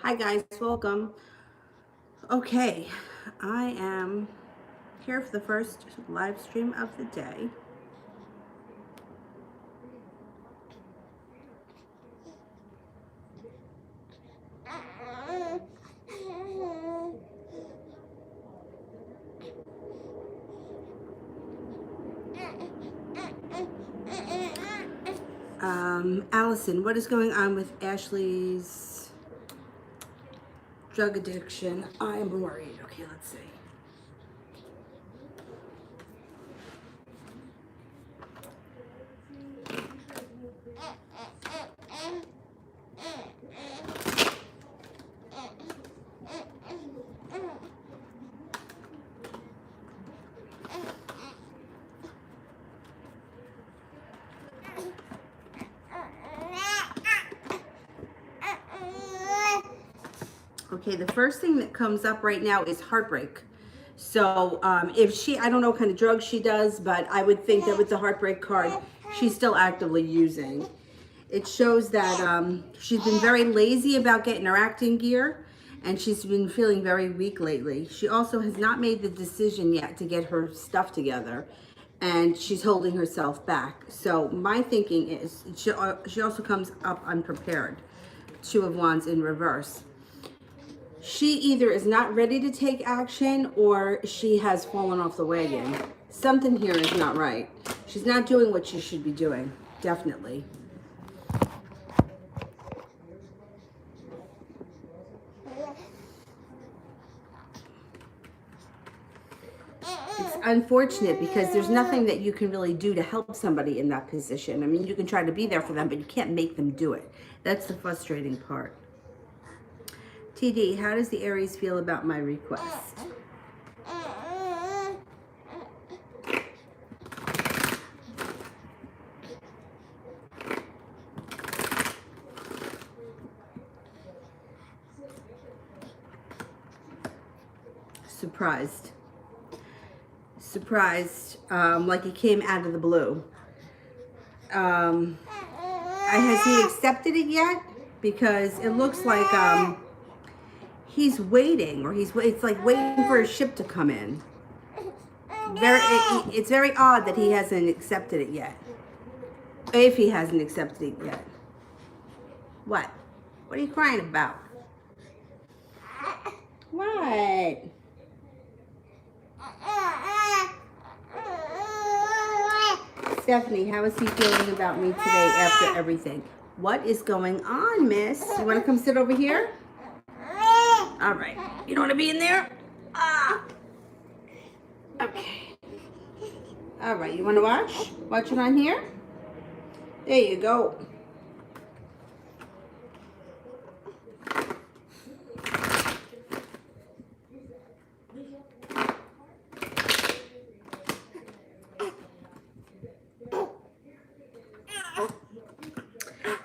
Hi guys, welcome. Okay, I am here for the first live stream of the day. Allison, what is going on with Ashley's drug addiction? I'm worried. Okay, let's see. Okay, the first thing that comes up right now is heartbreak. So if I don't know what kind of drugs she does, but I would think that with the heartbreak card, she's still actively using. It shows that she's been very lazy about getting her acting gear, and she's been feeling very weak lately. She also has not made the decision yet to get her stuff together, and she's holding herself back. So my thinking is she also comes up unprepared. Two of Wands in reverse. She either is not ready to take action or she has fallen off the wagon. Something here is not right. She's not doing what she should be doing, definitely. It's unfortunate because there's nothing that you can really do to help somebody in that position. I mean, you can try to be there for them, but you can't make them do it. That's the frustrating part. TD, how does the Aries feel about my request? Surprised. Like it came out of the blue. Has he accepted it yet? Because it looks like he's waiting, or it's like waiting for a ship to come in. It's very odd that he hasn't accepted it yet. If he hasn't accepted it yet. What? What are you crying about? What? Stephanie, how is he feeling about me today after everything? What is going on, miss? You want to come sit over here? All right. You don't want to be in there? Okay. All right. You want to watch? Watch it on here? There you go.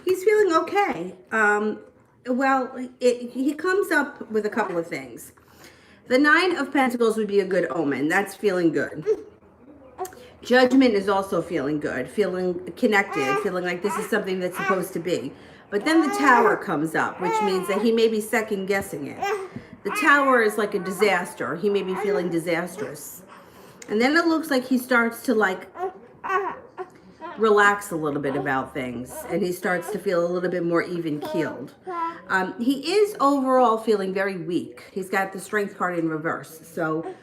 He's feeling okay. He comes up with a couple of things. The Nine of Pentacles would be a good omen. That's feeling good. Judgment is also feeling good, feeling connected, feeling like this is something that's supposed to be. But then the Tower comes up, which means that he may be second guessing it. The Tower is like a disaster. He may be feeling disastrous. And then it looks like he starts to relax a little bit about things, and he starts to feel a little bit more even keeled. He is overall feeling very weak. He's got the Strength card in reverse, so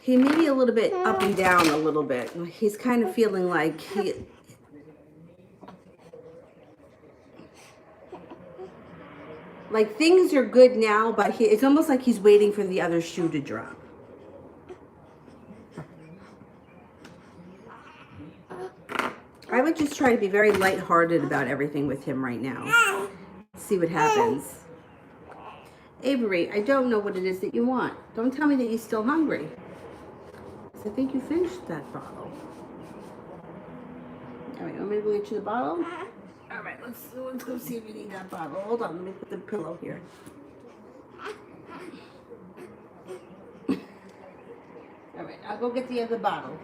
he may be a little bit up and down a little bit. He's kind of feeling like things are good now, but it's almost like he's waiting for the other shoe to drop. I would just try to be very lighthearted about everything with him right now. See what happens. Avery, I don't know what it is that you want. Don't tell me that you're still hungry. I think you finished that bottle. All right, you want me to go get you the bottle? All right, let's go see if you need that bottle. Hold on, let me put the pillow here. All right, I'll go get the other bottle.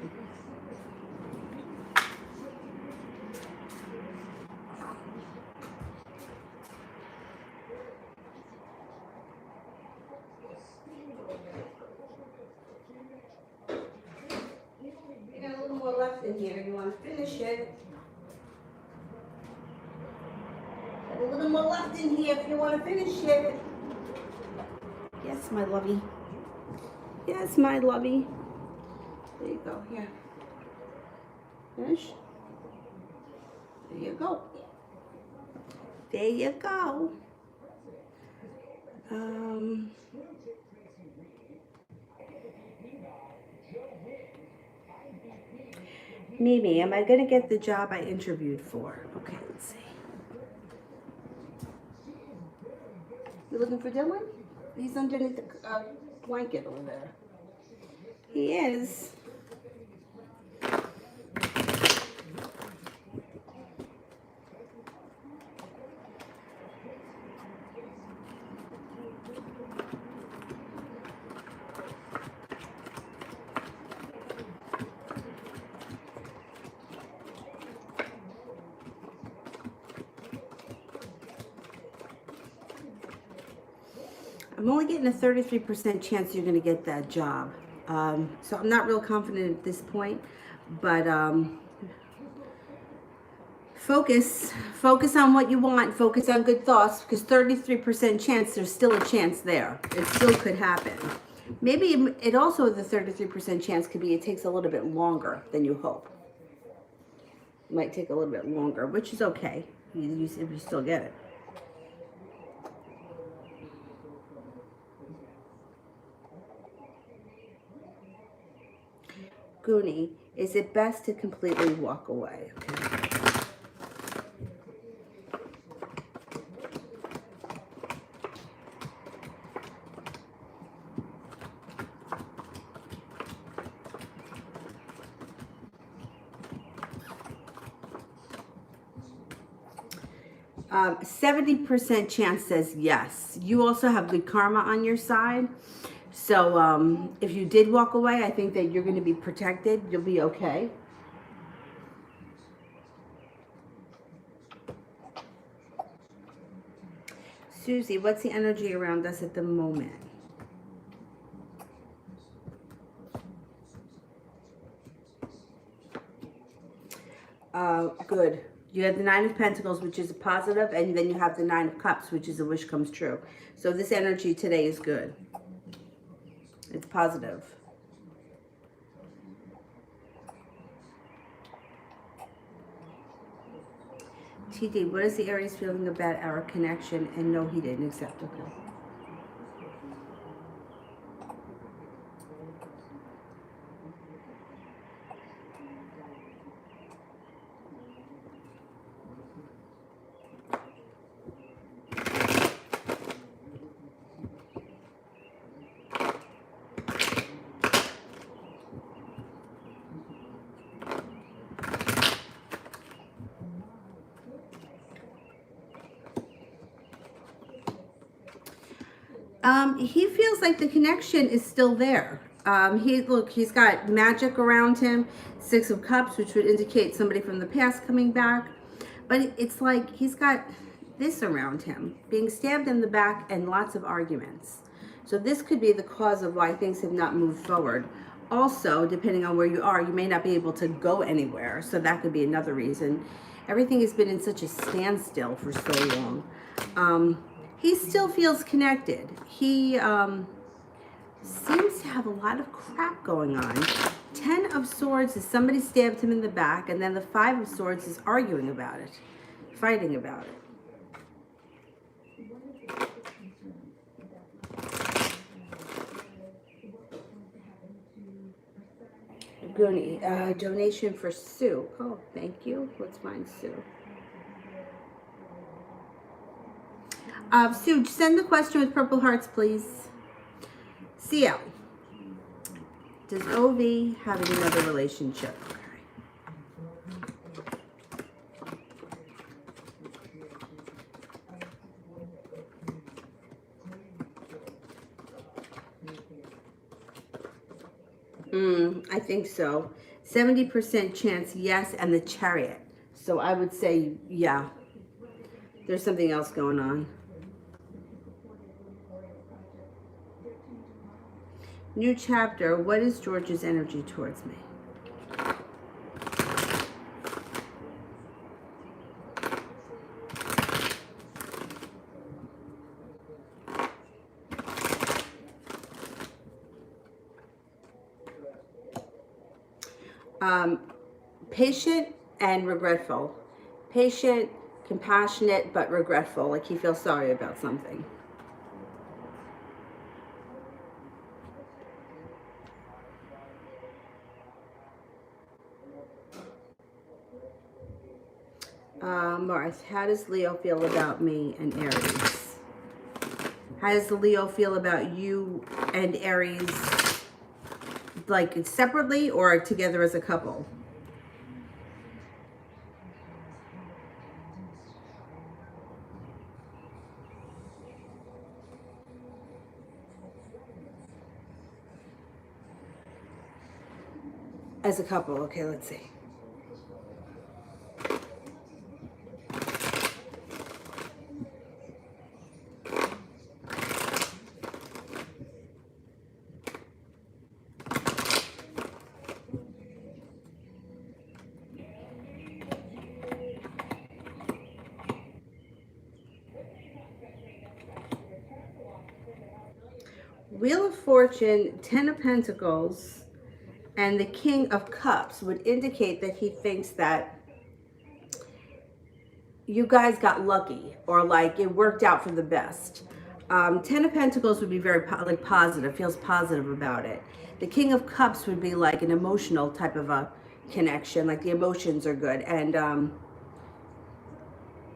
a little more left in here if you want to finish it. Yes, my lovey. Yes, my lovey. There you go. Here. Finish. There you go. There you go. Mimi, am I going to get the job I interviewed for? Okay, let's see. You looking for Dylan? He's underneath the blanket over there. He is. I'm only getting a 33% chance you're going to get that job. So I'm not real confident at this point, but focus on what you want, focus on good thoughts, because 33% chance, there's still a chance there. It still could happen. Maybe it also, the 33% chance could be it takes a little bit longer than you hope. It might take a little bit longer, which is okay if you still get it. Goonie, is it best to completely walk away? Okay. 70% chance says yes. You also have good karma on your side. So if you did walk away, I think that you're going to be protected. You'll be okay. Susie, what's the energy around us at the moment? Good. You have the Nine of Pentacles, which is a positive, and then you have the Nine of Cups, which is a wish comes true. So this energy today is good. It's positive. TD, what is the Aries feeling about our connection? And no, he didn't accept. Okay. He feels like the connection is still there. He's got magic around him, Six of Cups, which would indicate somebody from the past coming back. But it's like he's got this around him, being stabbed in the back and lots of arguments. So this could be the cause of why things have not moved forward. Also, depending on where you are, you may not be able to go anywhere. So that could be another reason. Everything has been in such a standstill for so long. He still feels connected. He seems to have a lot of crap going on. 10 of Swords is somebody stabbed him in the back, and then the 5 of Swords is arguing about it, fighting about it. Goonie, donation for Sue. Oh, thank you. Let's find Sue. Sue, send the question with purple hearts, please. CL. Does OV have another relationship? I think so. 70% chance yes, and the Chariot. So I would say, yeah, there's something else going on. New chapter. What is George's energy towards me? Patient and regretful. Patient, compassionate, but regretful, like he feels sorry about something. Mars, how does Leo feel about me and Aries? How does the Leo feel about you and Aries, like separately or together as a couple? As a couple, okay, let's see. Wheel of Fortune, 10 of Pentacles, and the King of Cups would indicate that he thinks that you guys got lucky, or like it worked out for the best. 10 of Pentacles would be very like positive, feels positive about it. The King of Cups would be like an emotional type of a connection, like the emotions are good. And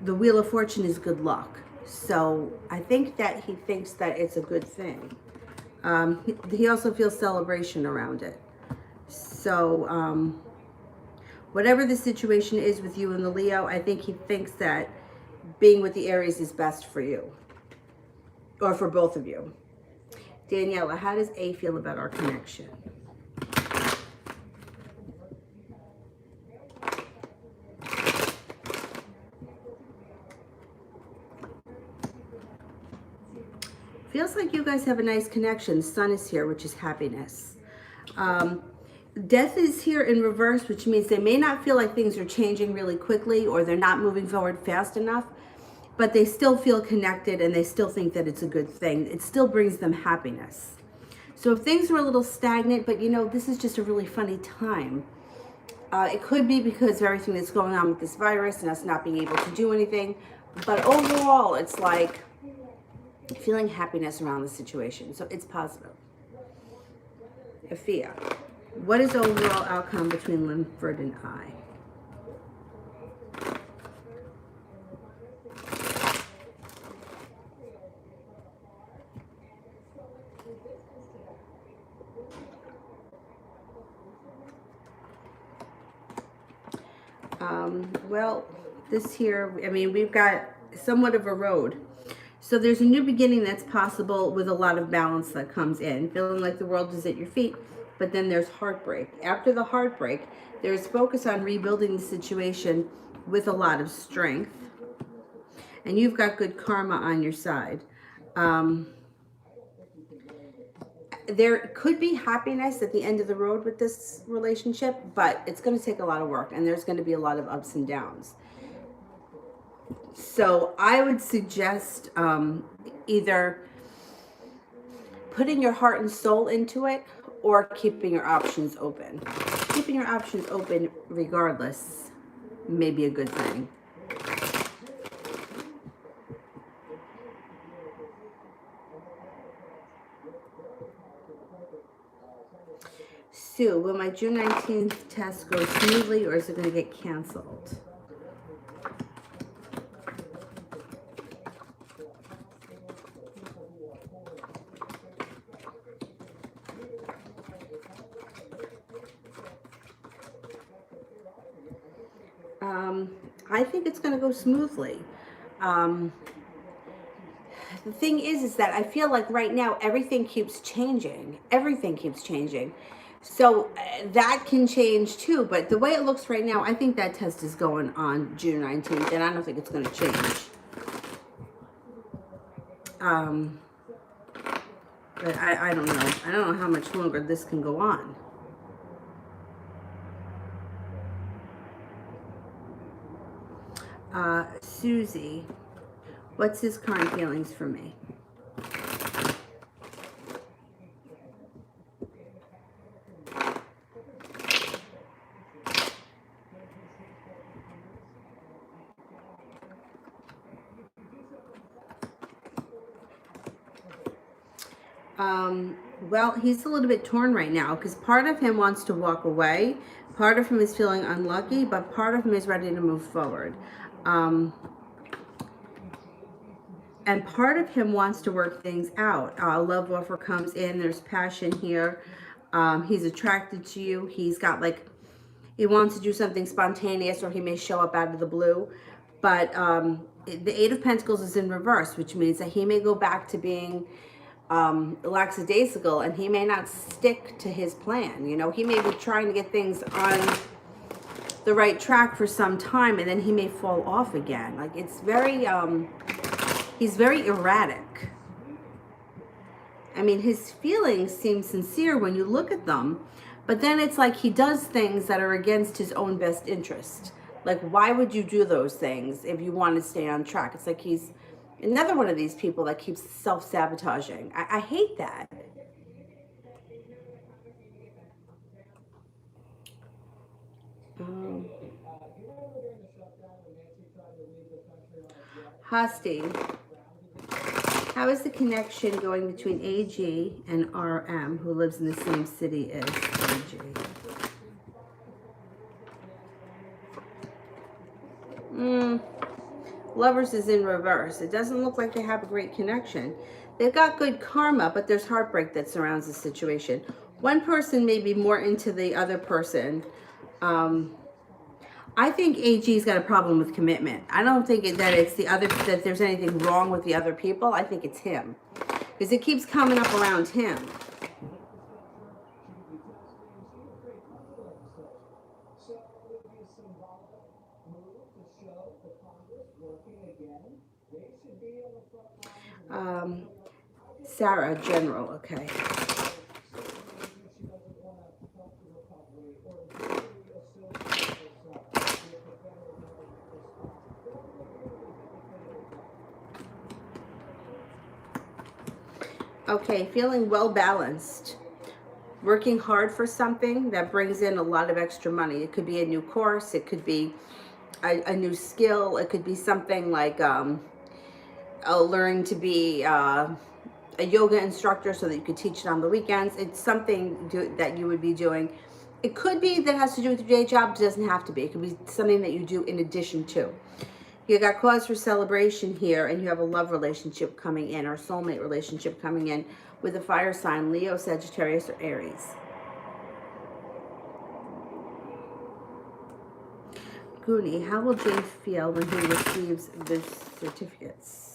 the Wheel of Fortune is good luck. So I think that he thinks that it's a good thing. He also feels celebration around it. So whatever the situation is with you and the Leo, I think he thinks that being with the Aries is best for you. Or for both of you. Daniela, how does A feel about our connection? Feels like you guys have a nice connection. The sun is here, which is happiness. Death is here in reverse, which means they may not feel like things are changing really quickly or they're not moving forward fast enough, but they still feel connected and they still think that it's a good thing. It still brings them happiness. So if things were a little stagnant, but you know, this is just a really funny time. It could be because of everything that's going on with this virus and us not being able to do anything. But overall, it's like feeling happiness around the situation. So it's positive. Afia, what is the overall outcome between Linford and I? Well, this here, I mean, we've got somewhat of a road. So there's a new beginning that's possible with a lot of balance that comes in, feeling like the world is at your feet, but then there's heartbreak. After the heartbreak, there's focus on rebuilding the situation with a lot of strength. And you've got good karma on your side. There could be happiness at the end of the road with this relationship, but it's going to take a lot of work and there's going to be a lot of ups and downs. So I would suggest either putting your heart and soul into it or keeping your options open. Keeping your options open regardless may be a good thing. Sue, will my June 19th test go smoothly or is it going to get canceled? I think it's going to go smoothly. The thing is that I feel like right now everything keeps changing. Everything keeps changing. So that can change too. But the way it looks right now, I think that test is going on June 19th, and I don't think it's going to change. But I don't know. I don't know how much longer this can go on. Susie, what's his current feelings for me? Well, he's a little bit torn right now because part of him wants to walk away. Part of him is feeling unlucky, but part of him is ready to move forward. And part of him wants to work things out. A love offer comes in. There's passion here. He's attracted to you. He's got like, he wants to do something spontaneous, or he may show up out of the blue. But the Eight of Pentacles is in reverse, which means that he may go back to being lackadaisical, and he may not stick to his plan. You know, he may be trying to get things on the right track for some time, and then he may fall off again. Like, it's very, he's very erratic. I mean, his feelings seem sincere when you look at them, but then it's like he does things that are against his own best interest. Like, why would you do those things if you want to stay on track? It's like he's another one of these people that keeps self-sabotaging. I hate that. Hasti, how is the connection going between AG and RM, who lives in the same city as AG? Lovers is in reverse. It doesn't look like they have a great connection. They've got good karma, but there's heartbreak that surrounds the situation. One person may be more into the other person. I think AG's got a problem with commitment. I don't think that it's the other, that there's anything wrong with the other people. I think it's him, because it keeps coming up around him. Sarah, general, okay. Okay, feeling well balanced. Working hard for something that brings in a lot of extra money. It could be a new course. It could be a new skill. It could be something like learning to be a yoga instructor so that you could teach it on the weekends. It's something that you would be doing. It could be that has to do with your day job. It doesn't have to be. It could be something that you do in addition to. You got cause for celebration here, and you have a love relationship coming in, or soulmate relationship coming in with a fire sign, Leo, Sagittarius, or Aries. Goonie, how will Jay feel when he receives the certificates?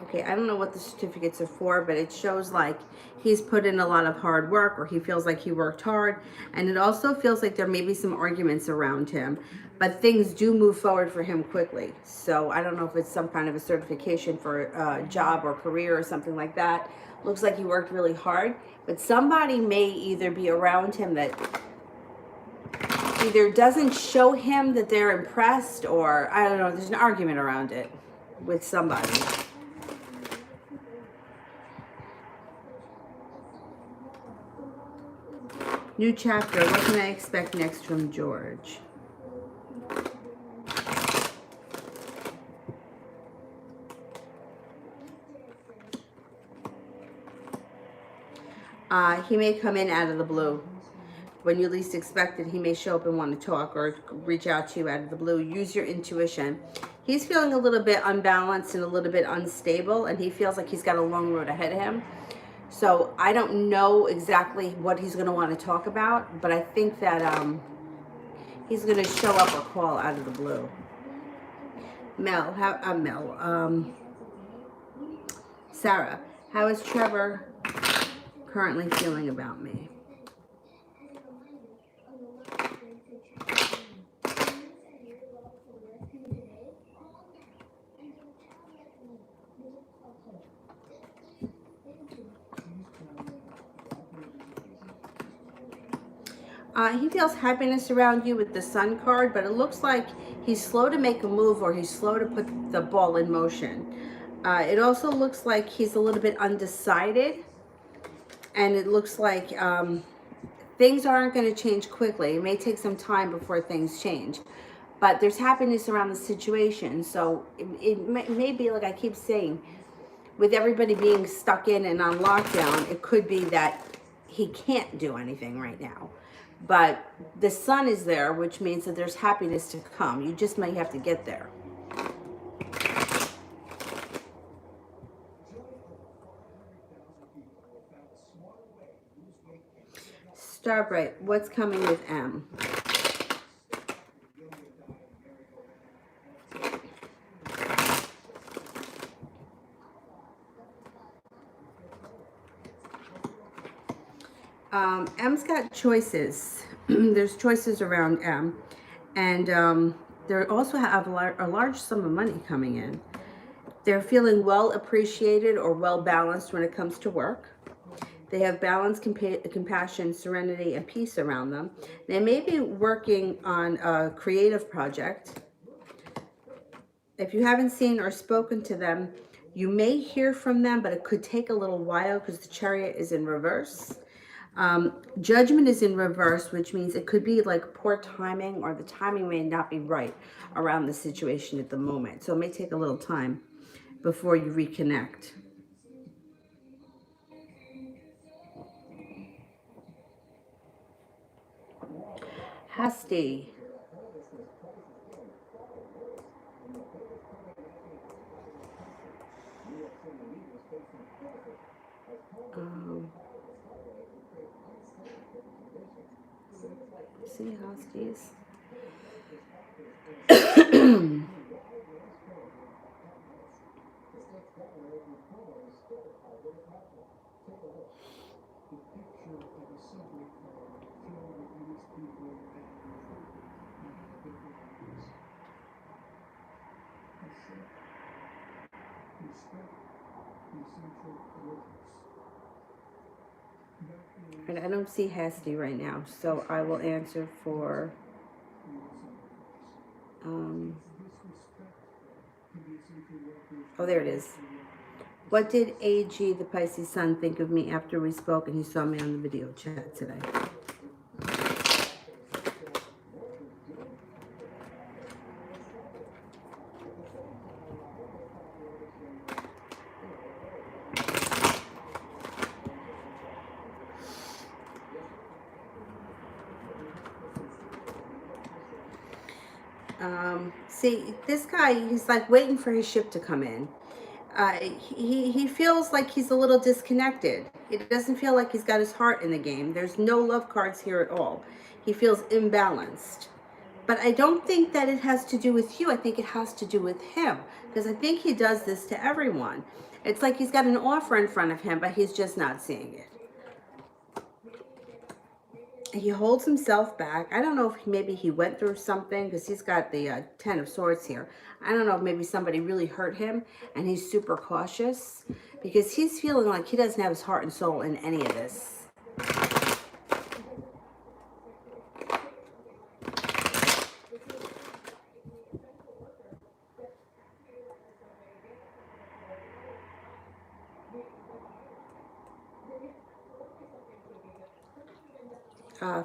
Okay, I don't know what the certificates are for, but it shows like he's put in a lot of hard work, or he feels like he worked hard. And it also feels like there may be some arguments around him, but things do move forward for him quickly. So I don't know if it's some kind of a certification for a job or career or something like that. Looks like he worked really hard, but somebody may either be around him that either doesn't show him that they're impressed, or I don't know, there's an argument around it with somebody. New chapter. What can I expect next from George? He may come in out of the blue. When you least expect it, he may show up and want to talk or reach out to you out of the blue. Use your intuition. He's feeling a little bit unbalanced and a little bit unstable, and he feels like he's got a long road ahead of him. So I don't know exactly what he's going to want to talk about, but I think that he's going to show up or call out of the blue. Sarah, how is Trevor currently feeling about me? He feels happiness around you with the Sun card, but it looks like he's slow to make a move or he's slow to put the ball in motion. It also looks like he's a little bit undecided, and it looks like things aren't going to change quickly. It may take some time before things change, but there's happiness around the situation. So it may be, like I keep saying, with everybody being stuck in and on lockdown, it could be that he can't do anything right now. But the Sun is there, which means that there's happiness to come. You just might have to get there. Starbright, what's coming with M? M's got choices. There's choices around M. And they also have a large sum of money coming in. They're feeling well appreciated or well balanced when it comes to work. They have balance, compassion, serenity, and peace around them. They may be working on a creative project. If you haven't seen or spoken to them, you may hear from them, but it could take a little while because the Chariot is in reverse. Judgment is in reverse, which means it could be like poor timing, or the timing may not be right around the situation at the moment. So it may take a little time before you reconnect. Hasty. See Husties. And I don't see Hasty right now, so I will answer for oh, there it is. What did AG, the Pisces Sun, think of me after we spoke and he saw me on the video chat today? See, this guy, he's like waiting for his ship to come in. He feels like he's a little disconnected. It doesn't feel like he's got his heart in the game. There's no love cards here at all. He feels imbalanced. But I don't think that it has to do with you. I think it has to do with him, because I think he does this to everyone. It's like he's got an offer in front of him, but he's just not seeing it. He holds himself back. I don't know if maybe he went through something, because he's got the Ten of Swords here. I don't know if maybe somebody really hurt him and he's super cautious, because he's feeling like he doesn't have his heart and soul in any of this.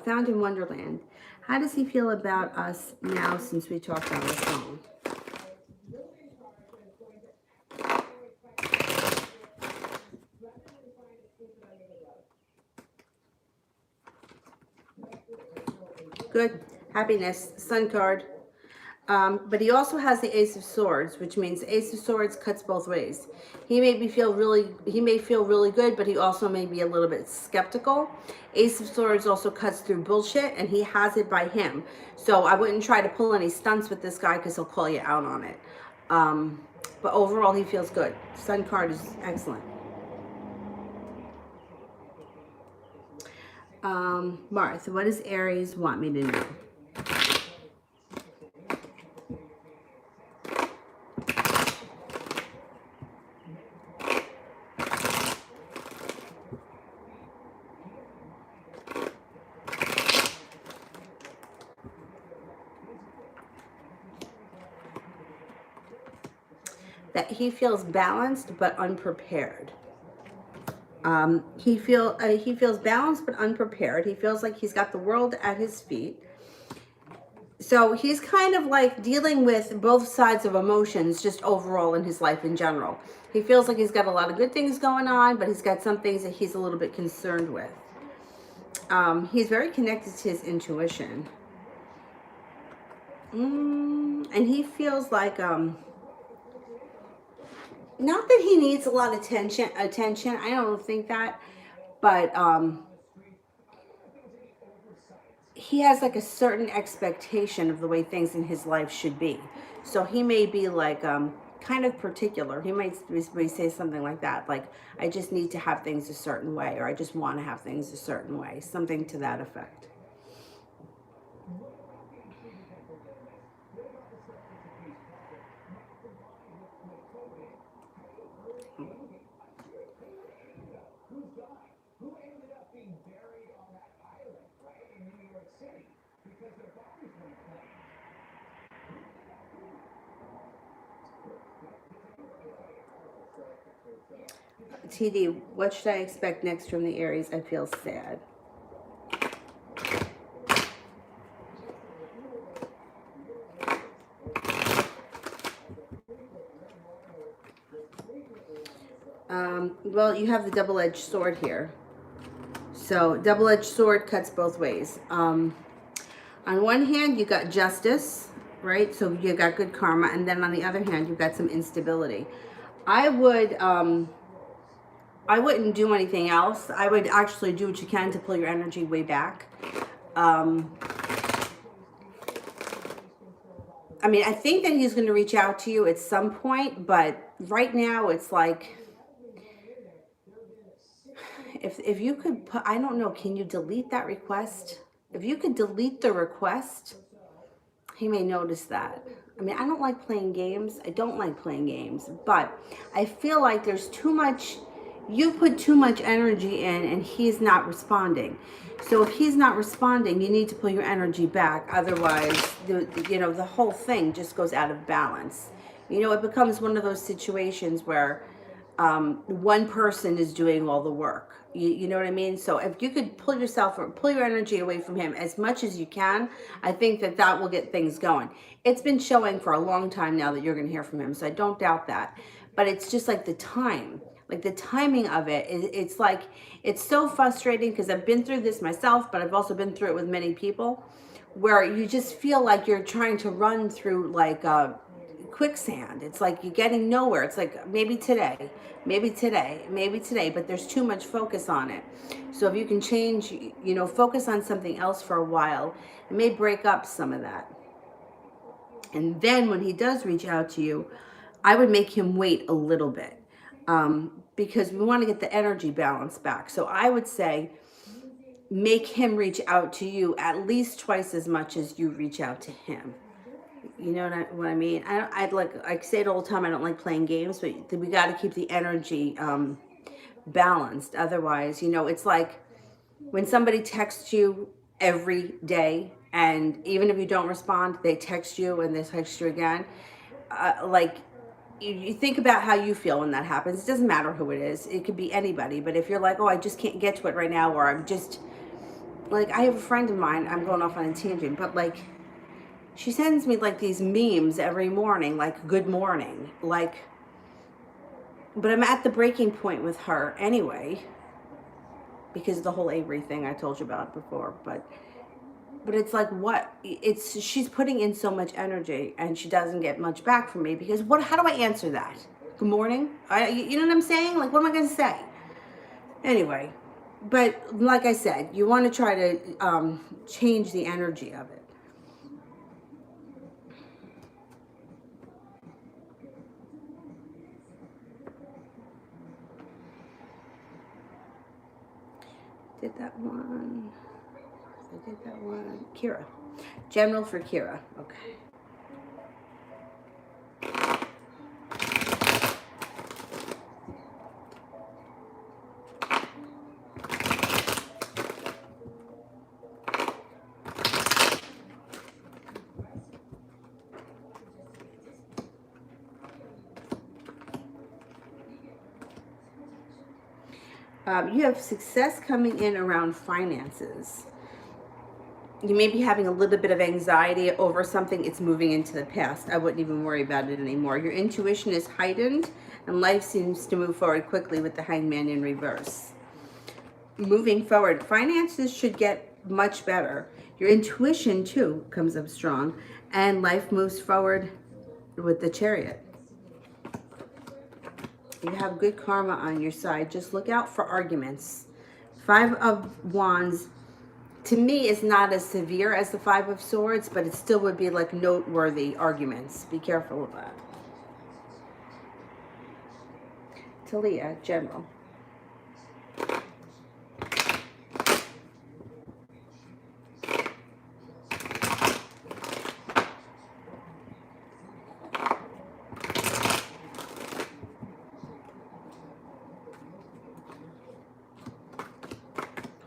Found in Wonderland. How does he feel about us now since we talked on the phone? Good. Happiness. Sun card. But he also has the Ace of Swords, which means the Ace of Swords cuts both ways. He may feel really good, but he also may be a little bit skeptical. Ace of Swords also cuts through bullshit, and he has it by him. So I wouldn't try to pull any stunts with this guy, because he'll call you out on it. But overall, he feels good. Sun card is excellent. Martha, what does Aries want me to know? that he feels balanced but unprepared. He feels balanced but unprepared. He feels like he's got the world at his feet. So he's kind of like dealing with both sides of emotions just overall in his life in general. He feels like he's got a lot of good things going on, but he's got some things that he's a little bit concerned with. He's very connected to his intuition. And he feels like, not that he needs a lot of attention. I don't think that, but he has like a certain expectation of the way things in his life should be. So he may be like kind of particular. He might say something like that, like, I just need to have things a certain way, or I just want to have things a certain way, something to that effect. TD, what should I expect next from the Aries? I feel sad. Well, you have the double-edged sword here. So double-edged sword cuts both ways. On one hand, you got justice, right? So you got good karma. And then on the other hand, you've got some instability. I wouldn't do anything else. I would actually do what you can to pull your energy way back. I mean, I think that he's going to reach out to you at some point, but right now it's like, if you could put, I don't know, can you delete that request? If you could delete the request, he may notice that. I mean, I don't like playing games. I don't like playing games, but I feel like there's too much, you put too much energy in and he's not responding. So if he's not responding, you need to pull your energy back. Otherwise, the whole thing just goes out of balance. It becomes one of those situations where one person is doing all the work. You know what I mean? So if you could pull your energy away from him as much as you can, I think that will get things going. It's been showing for a long time now that you're going to hear from him, so I don't doubt that. But it's just like the timing of it. It's like, it's so frustrating because I've been through this myself, but I've also been through it with many people, where you just feel like you're trying to run through like quicksand. It's like you're getting nowhere. It's like maybe today, but there's too much focus on it. So if you can change, focus on something else for a while, it may break up some of that. And then when he does reach out to you, I would make him wait a little bit, because we want to get the energy balance back. So I would say make him reach out to you at least twice as much as you reach out to him. You know what I mean? I say it all the time, I don't like playing games, but we got to keep the energy balanced. Otherwise, it's like when somebody texts you every day, and even if you don't respond, they text you and they text you again. Like, you think about how you feel when that happens. It doesn't matter who it is. It could be anybody. But if you're like, oh, I just can't get to it right now, or I'm just, like, I have a friend of mine, I'm going off on a tangent, but like, she sends me like these memes every morning, like good morning, like, but I'm at the breaking point with her anyway, because of the whole Avery thing I told you about before. But it's like, she's putting in so much energy and she doesn't get much back from me, because how do I answer that? Good morning? You know what I'm saying? Like, what am I going to say? Anyway, but like I said, you want to try to change the energy of it. Did that one. I did that one. Kira. General for Kira. Okay. You have success coming in around finances. You may be having a little bit of anxiety over something. It's moving into the past. I wouldn't even worry about it anymore. Your intuition is heightened, and life seems to move forward quickly with the Hangman in reverse. Moving forward, finances should get much better. Your intuition, too, comes up strong, and life moves forward with the Chariot. You have good karma on your side. Just look out for arguments. Five of Wands, to me, is not as severe as the Five of Swords, but it still would be like noteworthy arguments. Be careful of that. Talia, General.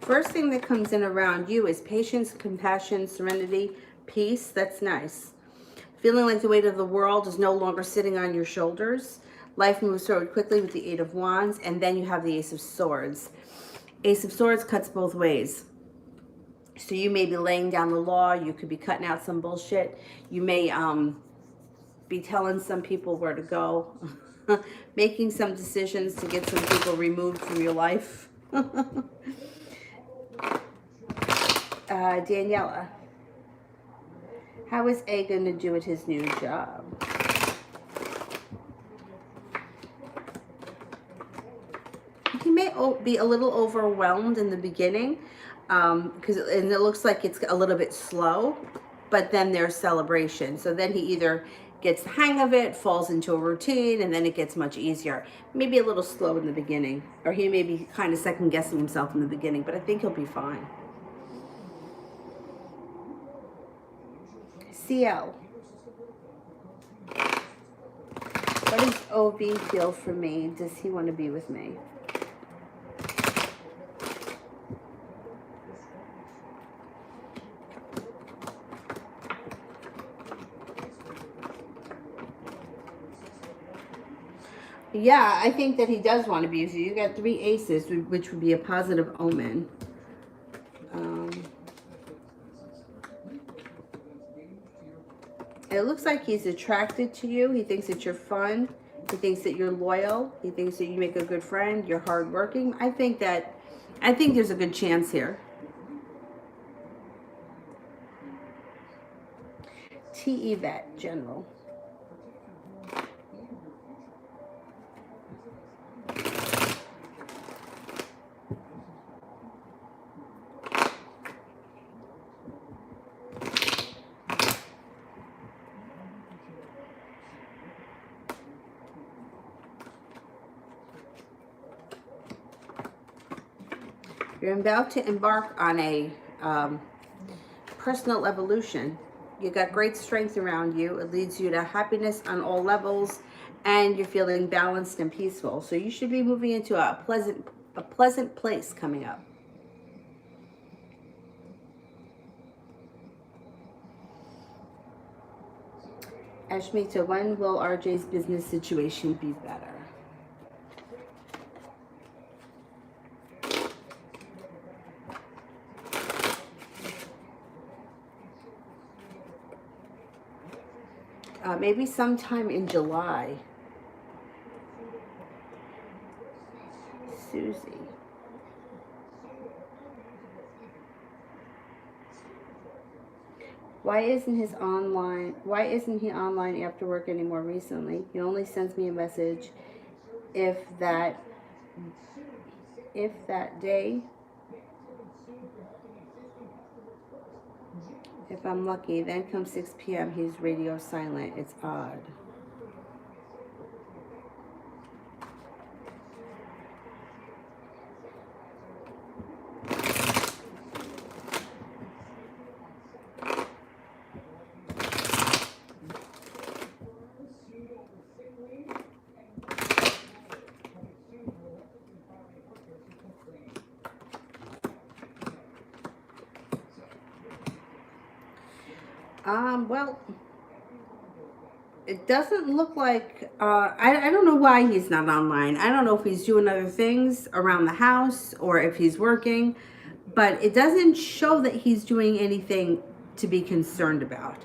First thing that comes in around you is patience, compassion, serenity, peace. That's nice. Feeling like the weight of the world is no longer sitting on your shoulders. Life moves forward quickly with the Eight of Wands, and then you have the Ace of Swords. Ace of Swords cuts both ways. So you may be laying down the law. You could be cutting out some bullshit. You may be telling some people where to go. Making some decisions to get some people removed from your life. Daniela, how is A going to do at his new job? He may be a little overwhelmed in the beginning because it looks like it's a little bit slow, but then there's celebration. So then he either gets the hang of it, falls into a routine, and then it gets much easier. Maybe a little slow in the beginning, or he may be kind of second guessing himself in the beginning, but I think he'll be fine. CL. What does OV feel for me? Does he want to be with me? Yeah, I think that he does want to be with you. You got 3 aces, which would be a positive omen. It looks like he's attracted to you. He thinks that you're fun. He thinks that you're loyal. He thinks that you make a good friend. You're hardworking. I think there's a good chance here. T. Yvette, General. You're about to embark on a personal evolution. You got great strength around you. It leads you to happiness on all levels, and you're feeling balanced and peaceful. So you should be moving into a pleasant place coming up. Ashmita, when will RJ's business situation be better? Maybe sometime in July. Susie. Why isn't he online after work anymore recently? He only sends me a message if that day, if I'm lucky. Then comes 6 p.m. he's radio silent. It's odd. Well, It doesn't look like, I don't know why he's not online. I don't know if he's doing other things around the house or if he's working, but it doesn't show that he's doing anything to be concerned about.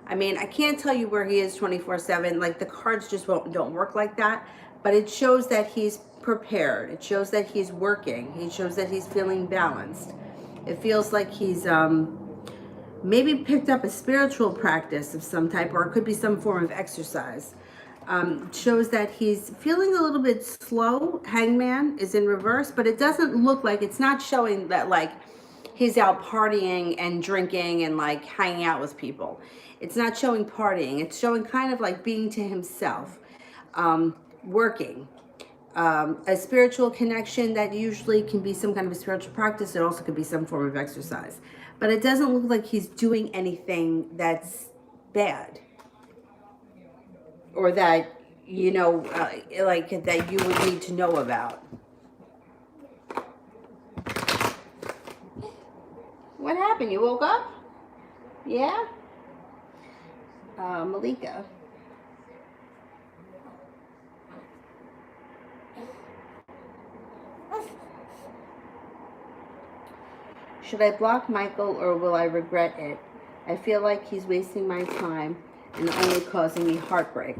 I mean, I can't tell you where he is 24/7. Like the cards just don't work like that, but it shows that he's prepared. It shows that he's working. It shows that he's feeling balanced. It feels like he's, maybe picked up a spiritual practice of some type, or it could be some form of exercise. Shows that he's feeling a little bit slow. Hangman is in reverse, but it doesn't look like, it's not showing that like he's out partying and drinking and like hanging out with people. It's not showing partying. It's showing kind of like being to himself, working. A spiritual connection that usually can be some kind of a spiritual practice. It also could be some form of exercise. But it doesn't look like he's doing anything that's bad. Or that, you know, like that you would need to know about. What happened? You woke up? Yeah? Malika. Should I block Michael or will I regret it? I feel like he's wasting my time and only causing me heartbreak.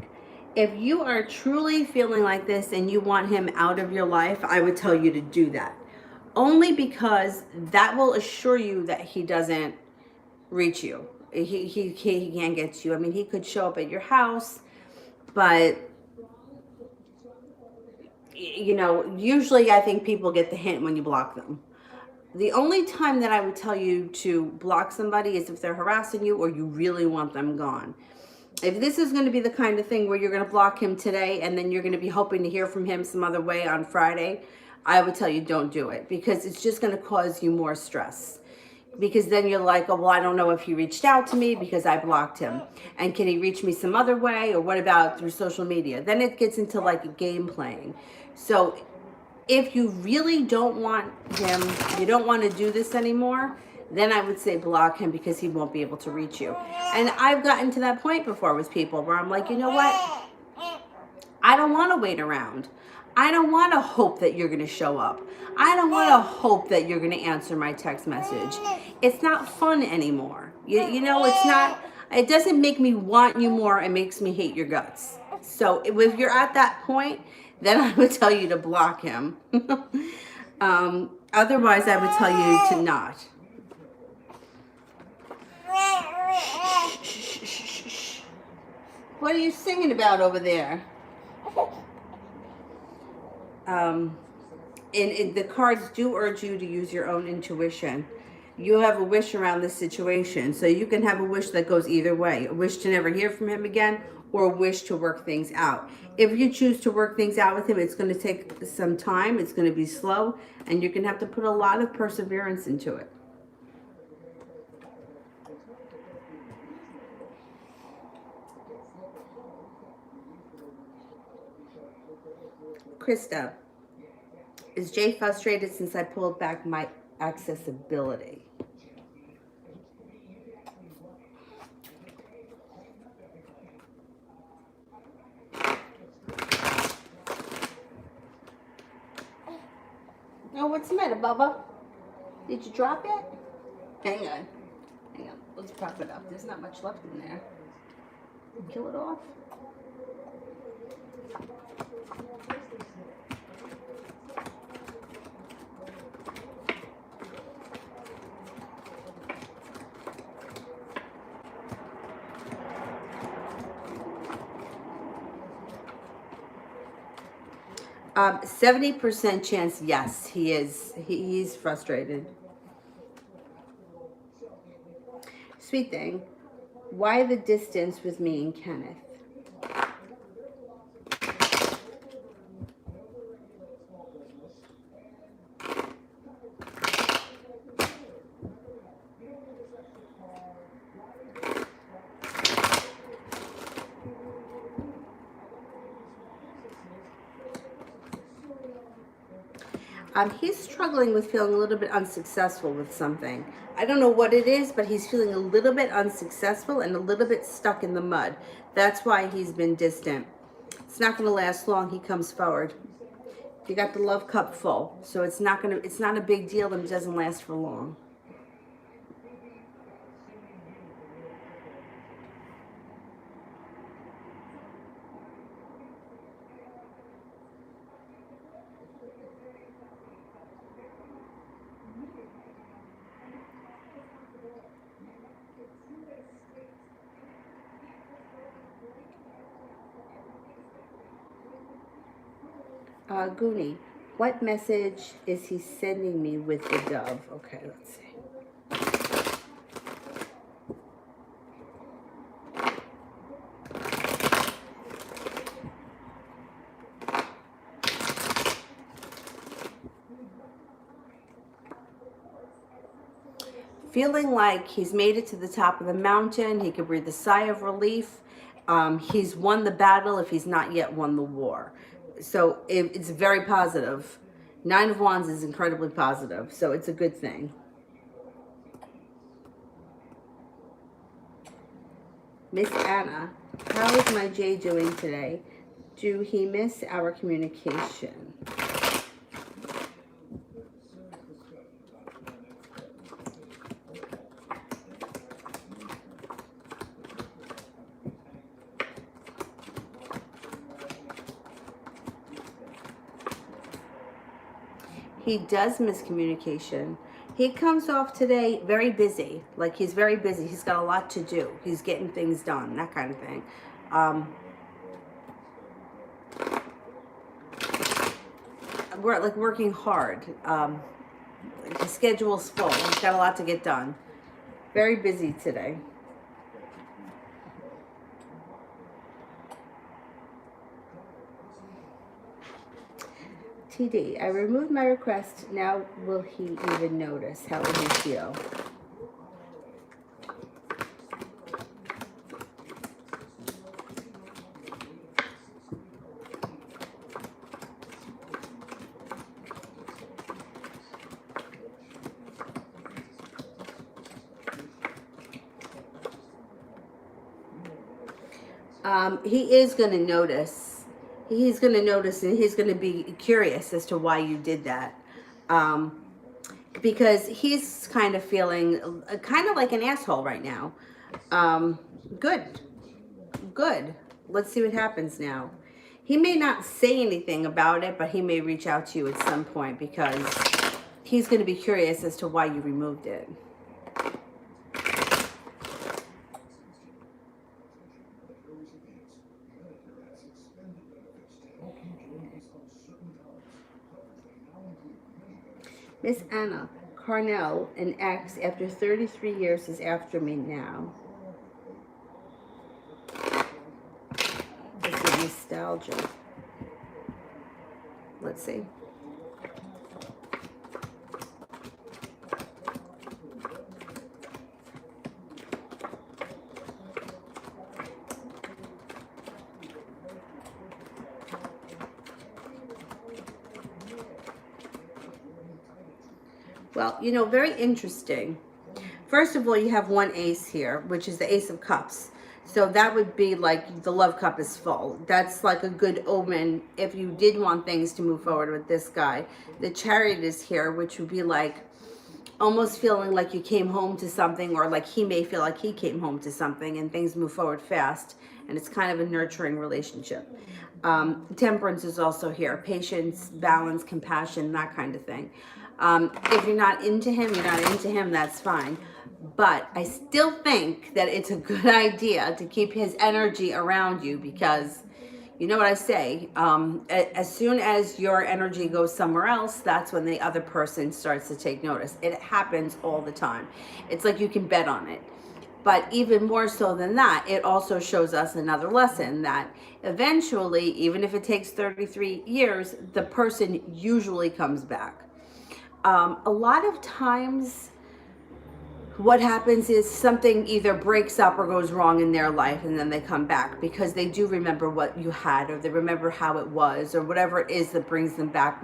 If you are truly feeling like this and you want him out of your life, I would tell you to do that. Only because that will assure you that he doesn't reach you. He can't get to you. I mean, he could show up at your house, but you know, usually I think people get the hint when you block them. The only time that I would tell you to block somebody is if they're harassing you or you really want them gone. If this is going to be the kind of thing where you're going to block him today and then you're going to be hoping to hear from him some other way on Friday, I would tell you don't do it, because it's just going to cause you more stress. Because then you're like, oh, well, I don't know if he reached out to me because I blocked him. And can he reach me some other way? Or what about through social media? Then it gets into like a game playing. So if you really don't want him, you don't want to do this anymore, then I would say block him, because he won't be able to reach you. And I've gotten to that point before with people where I'm like, you know what? I don't want to wait around. I don't want to hope that you're going to show up. I don't want to hope that you're going to answer my text message. It's not fun anymore. You know, it's not, it doesn't make me want you more. It makes me hate your guts. So if you're at that point, then I would tell you to block him. Otherwise, I would tell you to not. What are you singing about over there? And the cards do urge you to use your own intuition. You have a wish around this situation, so you can have a wish that goes either way. A wish to never hear from him again, or a wish to work things out. If you choose to work things out with him, it's going to take some time. It's going to be slow, and you're going to have to put a lot of perseverance into it. Krista, is Jay frustrated since I pulled back my accessibility? Oh, what's the matter, Bubba? Did you drop it? Hang on. Hang on. Let's prop it up. There's not much left in there. Kill it off. 70% chance, yes, he is. He's frustrated. Sweet thing. Why the distance with me and Kenneth? He's struggling with feeling a little bit unsuccessful with something. I don't know what it is, but he's feeling a little bit unsuccessful and a little bit stuck in the mud. That's why he's been distant. It's not going to last long. He comes forward. You got the love cup full, so it's not a big deal, and it doesn't last for long. Goonie, what message is he sending me with the dove? Okay, let's see. Feeling like he's made it to the top of the mountain. He could breathe a sigh of relief. He's won the battle if he's not yet won the war. So it's very positive. 9 of Wands is incredibly positive, so it's a good thing. Miss Anna, how is my Jay doing today? Do he miss our communication? He does miss communication. He comes off today very busy. Like, he's very busy. He's got a lot to do. He's getting things done, that kind of thing. We're like working hard. His schedule's full. He's got a lot to get done. Very busy today. TD, I removed my request. Now will he even notice? How will he feel? He is going to notice. He's going to notice, and he's going to be curious as to why you did that. Because he's kind of feeling kind of like an asshole right now. Good. Let's see what happens now. He may not say anything about it, but he may reach out to you at some point because he's going to be curious as to why you removed it. Miss Anna, Carnell, an ex after 33 years is after me now. This is nostalgia. Let's see. Well, you know, very interesting. First of all, you have one ace here, which is the Ace of Cups. So that would be like the love cup is full. That's like a good omen if you did want things to move forward with this guy. The Chariot is here, which would be like almost feeling like you came home to something, or like he may feel like he came home to something and things move forward fast. And it's kind of a nurturing relationship. Temperance is also here. Patience, balance, compassion, that kind of thing. If you're not into him, that's fine. But I still think that it's a good idea to keep his energy around you because, you know what I say, as soon as your energy goes somewhere else, that's when the other person starts to take notice. It happens all the time. It's like you can bet on it. But even more so than that, it also shows us another lesson that eventually, even if it takes 33 years, the person usually comes back. A lot of times what happens is something either breaks up or goes wrong in their life, and then they come back because they do remember what you had, or they remember how it was, or whatever it is that brings them back.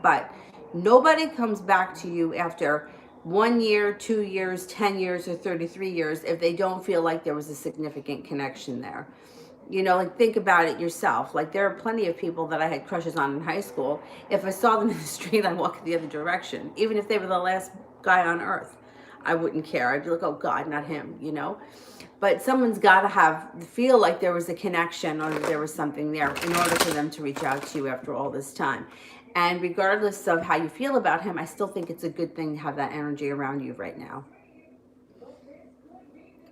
But nobody comes back to you after 1 year, 2 years, 10 years, or 33 years if they don't feel like there was a significant connection there. You know, like think about it yourself. Like there are plenty of people that I had crushes on in high school. If I saw them in the street, I'd walk in the other direction. Even if they were the last guy on earth, I wouldn't care. I'd be like, oh God, not him, you know? But someone's got to feel like there was a connection or there was something there in order for them to reach out to you after all this time. And regardless of how you feel about him, I still think it's a good thing to have that energy around you right now.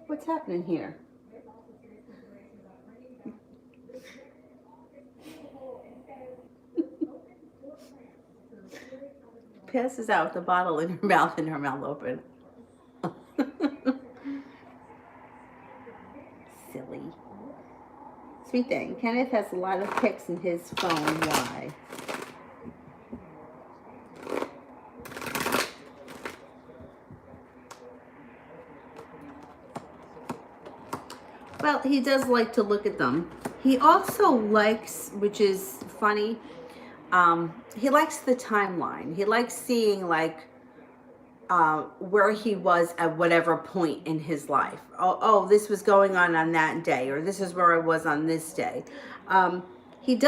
What's happening here? Passes out with the bottle in her mouth and her mouth open. Silly. Sweet thing. Kenneth has a lot of pics in his phone. Why? Well, he does like to look at them. He also likes, which is funny, he likes the timeline. He likes seeing like where he was at whatever point in his life. Oh, this was going on that day, or this is where I was on this day. He's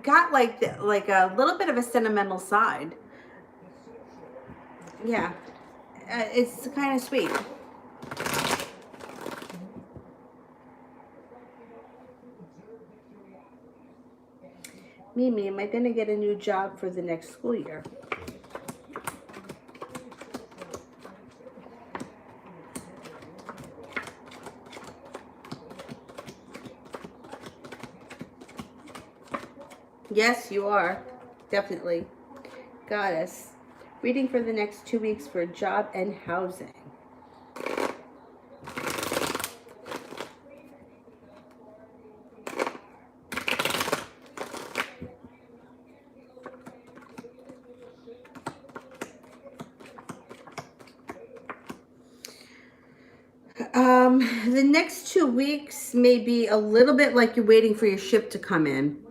got like a little bit of a sentimental side. Yeah, it's kind of sweet. Mimi, am I going to get a new job for the next school year? Yes, you are. Definitely. Goddess. Reading for the next 2 weeks for job and housing. The next 2 weeks may be a little bit like you're waiting for your ship to come in.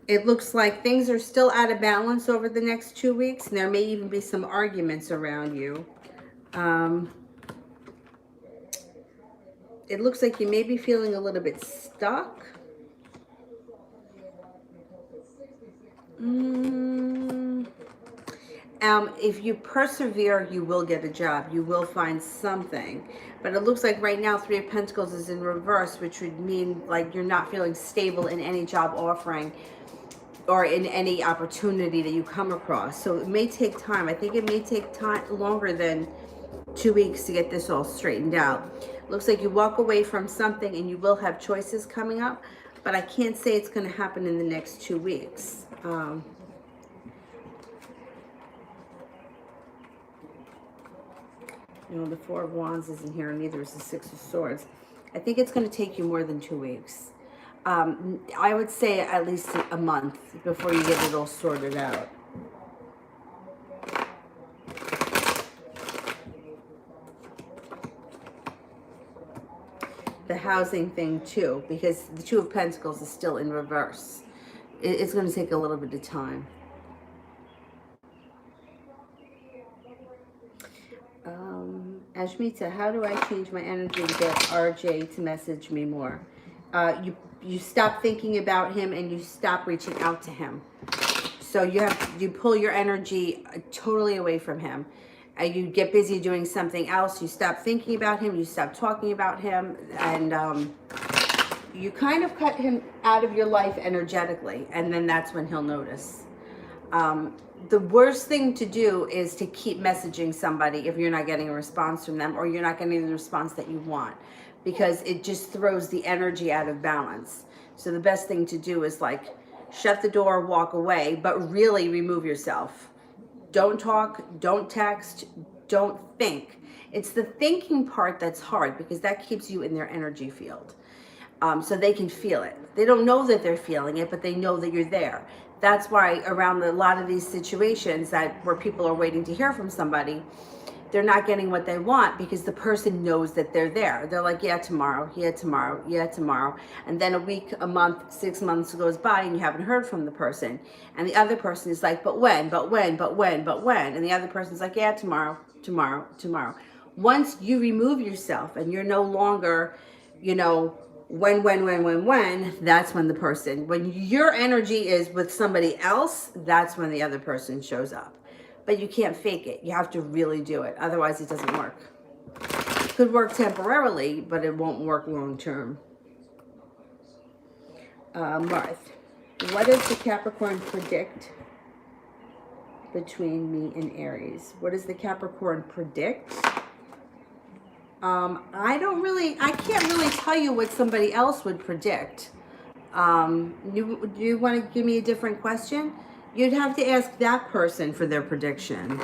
It looks like things are still out of balance over the next 2 weeks, and there may even be some arguments around you. It looks like you may be feeling a little bit stuck. If you persevere, you will get a job. You will find something. But it looks like right now 3 of Pentacles is in reverse, which would mean like you're not feeling stable in any job offering or in any opportunity that you come across. So it may take time. I think it may take time longer than 2 weeks to get this all straightened out. Looks like you walk away from something and you will have choices coming up, but I can't say it's going to happen in the next 2 weeks. You know, the 4 of Wands isn't here, and neither is the 6 of Swords. I think it's going to take you more than 2 weeks. I would say at least a month before you get it all sorted out. The housing thing too, because the 2 of Pentacles is still in reverse. It's going to take a little bit of time. Ashmita, how do I change my energy to get RJ to message me more? You stop thinking about him and you stop reaching out to him. So you pull your energy totally away from him. You get busy doing something else. You stop thinking about him. You stop talking about him, and you kind of cut him out of your life energetically. And then that's when he'll notice. The worst thing to do is to keep messaging somebody if you're not getting a response from them, or you're not getting the response that you want, because it just throws the energy out of balance. So the best thing to do is like shut the door, walk away, but really remove yourself. Don't talk, don't text, don't think. It's the thinking part that's hard, because that keeps you in their energy field. So they can feel it. They don't know that they're feeling it, but they know that you're there. That's why around a lot of these situations where people are waiting to hear from somebody, they're not getting what they want because the person knows that they're there. They're like, yeah, tomorrow, yeah, tomorrow, yeah, tomorrow. And then a week, a month, 6 months goes by and you haven't heard from the person. And the other person is like, but when, but when, but when, but when? And the other person's like, yeah, tomorrow, tomorrow, tomorrow. Once you remove yourself and you're no longer, you know, when, that's when the person, when your energy is with somebody else, that's when the other person shows up. But you can't fake it. You have to really do it. Otherwise, it doesn't work. It could work temporarily, but it won't work long term. Marth, what does the Capricorn predict between me and Aries? What does the Capricorn predict? I can't really tell you what somebody else would predict. Do you want to give me a different question? You'd have to ask that person for their prediction.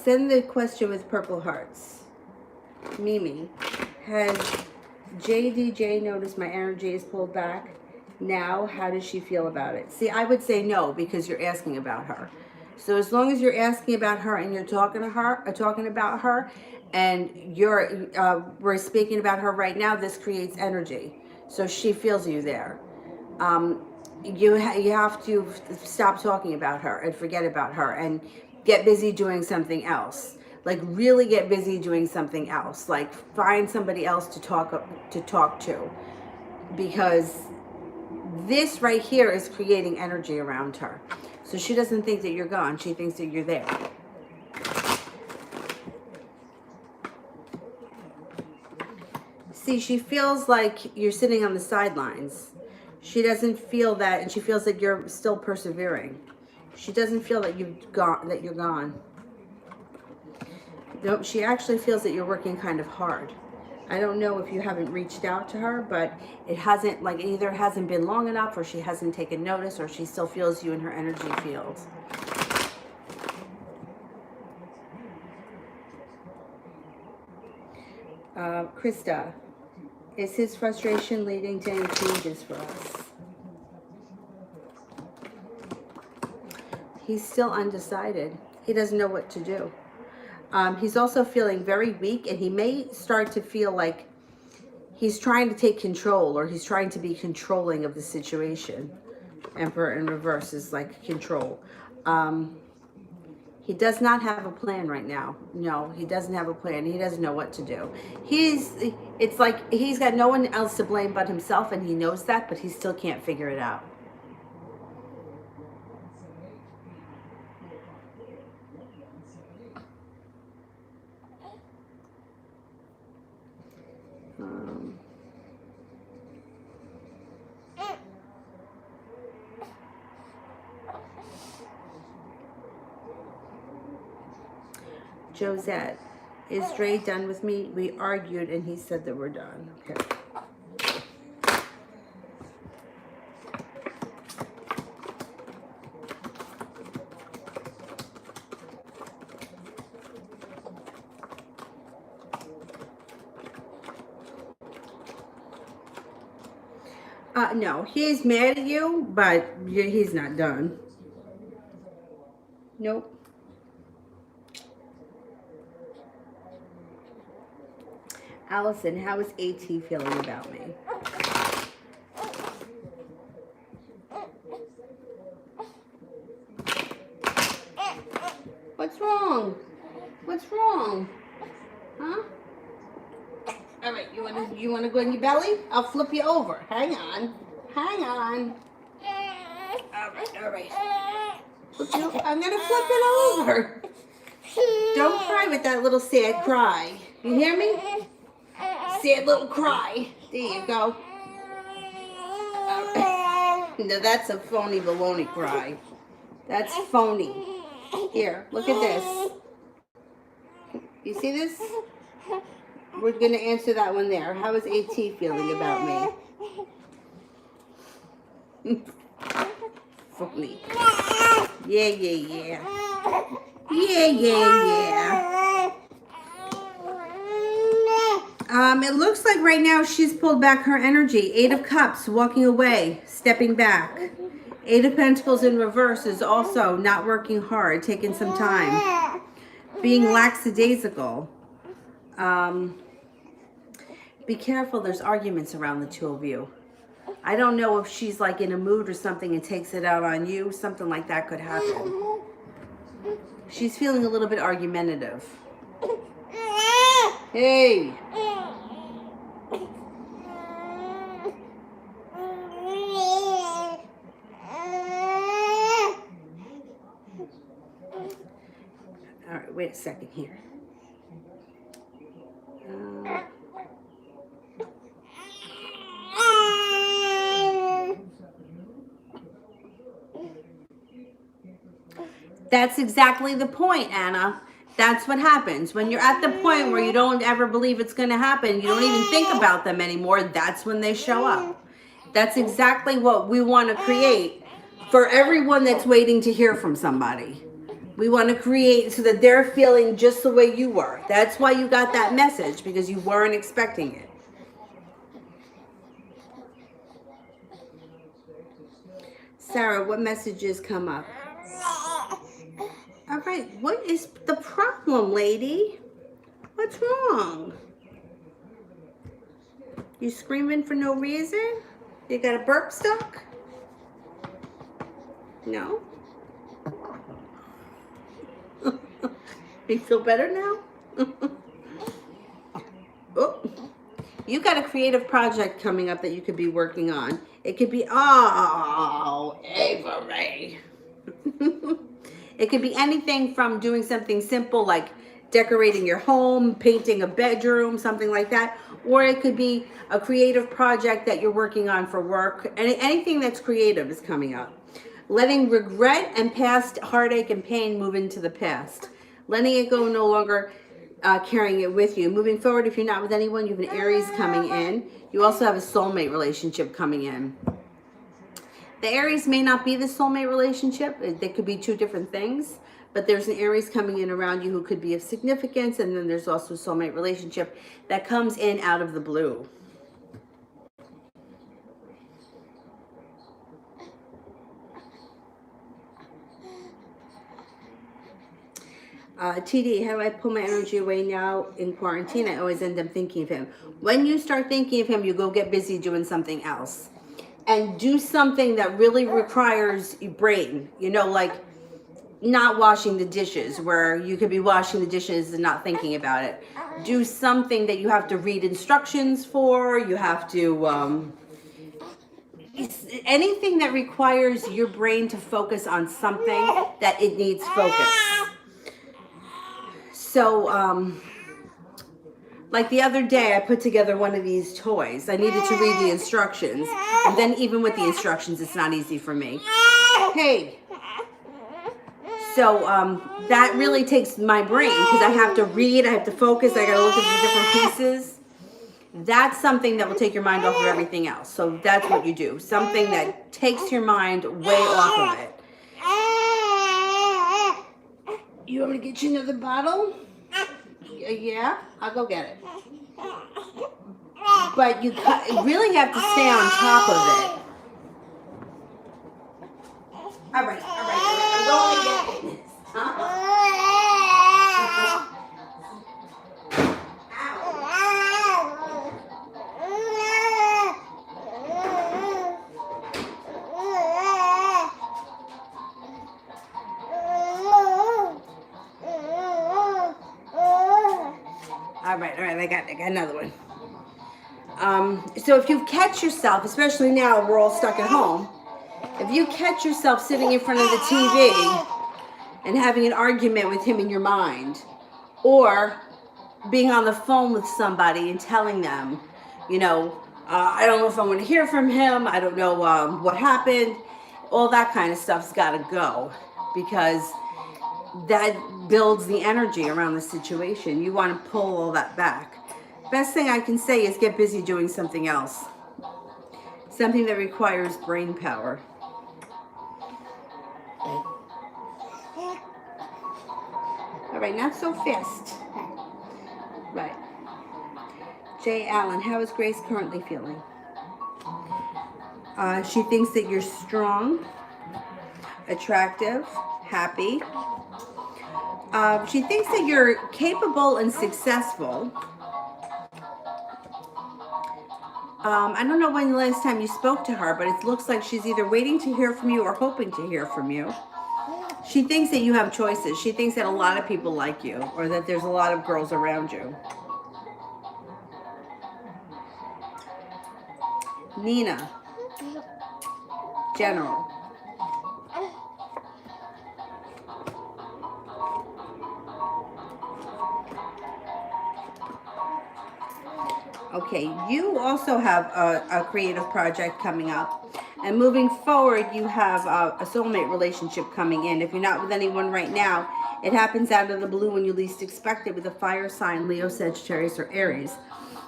Send the question with purple hearts. Mimi, has JDJ noticed my energy is pulled back? Now, how does she feel about it? See, I would say no because you're asking about her. So as long as you're asking about her and you're talking to her, talking about her, and we're speaking about her right now, this creates energy. So she feels you there. You have to stop talking about her and forget about her and get busy doing something else. Like really get busy doing something else. Like find somebody else to talk to, because this right here is creating energy around her. So she doesn't think that you're gone. She thinks that you're there. See, she feels like you're sitting on the sidelines. She doesn't feel that, and she feels that you're still persevering. She doesn't feel that you're gone. No, she actually feels that you're working kind of hard. I don't know if you haven't reached out to her, but it hasn't, like either hasn't been long enough or she hasn't taken notice or she still feels you in her energy field. Krista, is his frustration leading to any changes for us? He's still undecided. He doesn't know what to do. He's also feeling very weak, and he may start to feel like he's trying to take control, or he's trying to be controlling of the situation. Emperor in reverse is like control. He does not have a plan right now. No, he doesn't have a plan. He doesn't know what to do. It's like he's got no one else to blame but himself, and he knows that, but he still can't figure it out. Josette, is Dre done with me? We argued and he said that we're done. Okay. No, he's mad at you, but he's not done. Nope. Allison, how is AT feeling about me? What's wrong? What's wrong? Huh? All right, you wanna go in your belly? I'll flip you over. Hang on. Hang on. All right. I'm gonna flip it over. Don't cry with that little sad cry. You hear me? Sad little cry. There you go. No, that's a phony baloney cry. That's phony. Here, look at this. You see this? We're going to answer that one there. How is AT feeling about me? Phony. Yeah. Yeah. It looks like right now she's pulled back her energy. 8 of Cups, walking away, stepping back. 8 of Pentacles in reverse is also not working hard, taking some time. Being lackadaisical. Be careful, there's arguments around the two of you. I don't know if she's like in a mood or something and takes it out on you. Something like that could happen. She's feeling a little bit argumentative. Hey! All right, wait a second here. That's exactly the point, Anna. That's what happens. When you're at the point where you don't ever believe it's going to happen, you don't even think about them anymore, that's when they show up. That's exactly what we want to create for everyone that's waiting to hear from somebody. We want to create so that they're feeling just the way you were. That's why you got that message, because you weren't expecting it. Sarah, what messages come up? All right, what is the problem, lady? What's wrong? You screaming for no reason? You got a burp stuck? No? You feel better now? Oh, you got a creative project coming up that you could be working on. It could be, oh, Avery. It could be anything from doing something simple like decorating your home, painting a bedroom, something like that. Or it could be a creative project that you're working on for work. Anything that's creative is coming up. Letting regret and past heartache and pain move into the past. Letting it go, no longer carrying it with you. Moving forward, if you're not with anyone, you have an Aries coming in. You also have a soulmate relationship coming in. The Aries may not be the soulmate relationship. They could be two different things. But there's an Aries coming in around you who could be of significance. And then there's also a soulmate relationship that comes in out of the blue. TD, how do I pull my energy away now in quarantine? I always end up thinking of him. When you start thinking of him, you go get busy doing something else. And do something that really requires your brain. You know, like not washing the dishes, where you could be washing the dishes and not thinking about it. Do something that you have to read instructions for. You have to, anything that requires your brain to focus on something that it needs focus. So, like the other day, I put together one of these toys. I needed to read the instructions. And then even with the instructions, it's not easy for me. Hey. So that really takes my brain, because I have to read, I have to focus, I got to look at the different pieces. That's something that will take your mind off of everything else. So that's what you do. Something that takes your mind way off of it. You want me to get you another bottle? Yeah, I'll go get it. But you really have to stay on top of it. All right. I'm going to get this. All right, I got another one. So if you catch yourself, especially now we're all stuck at home, if you catch yourself sitting in front of the TV and having an argument with him in your mind, or being on the phone with somebody and telling them, you know, I don't know if I want to hear from him, I don't know what happened, all that kind of stuff's got to go, because that builds the energy around the situation. You want to pull all that back. Best thing I can say is get busy doing something else. Something that requires brain power. All right, not so fast. Right. Jay Allen, how is Grace currently feeling? She thinks that you're strong, attractive, happy. She thinks that you're capable and successful. I don't know when the last time you spoke to her, but it looks like she's either waiting to hear from you or hoping to hear from you. She thinks that you have choices. She thinks that a lot of people like you, or that there's a lot of girls around you. Nina, General. Okay, you also have a creative project coming up. And moving forward, you have a soulmate relationship coming in. If you're not with anyone right now, it happens out of the blue when you least expect it with a fire sign, Leo, Sagittarius, or Aries.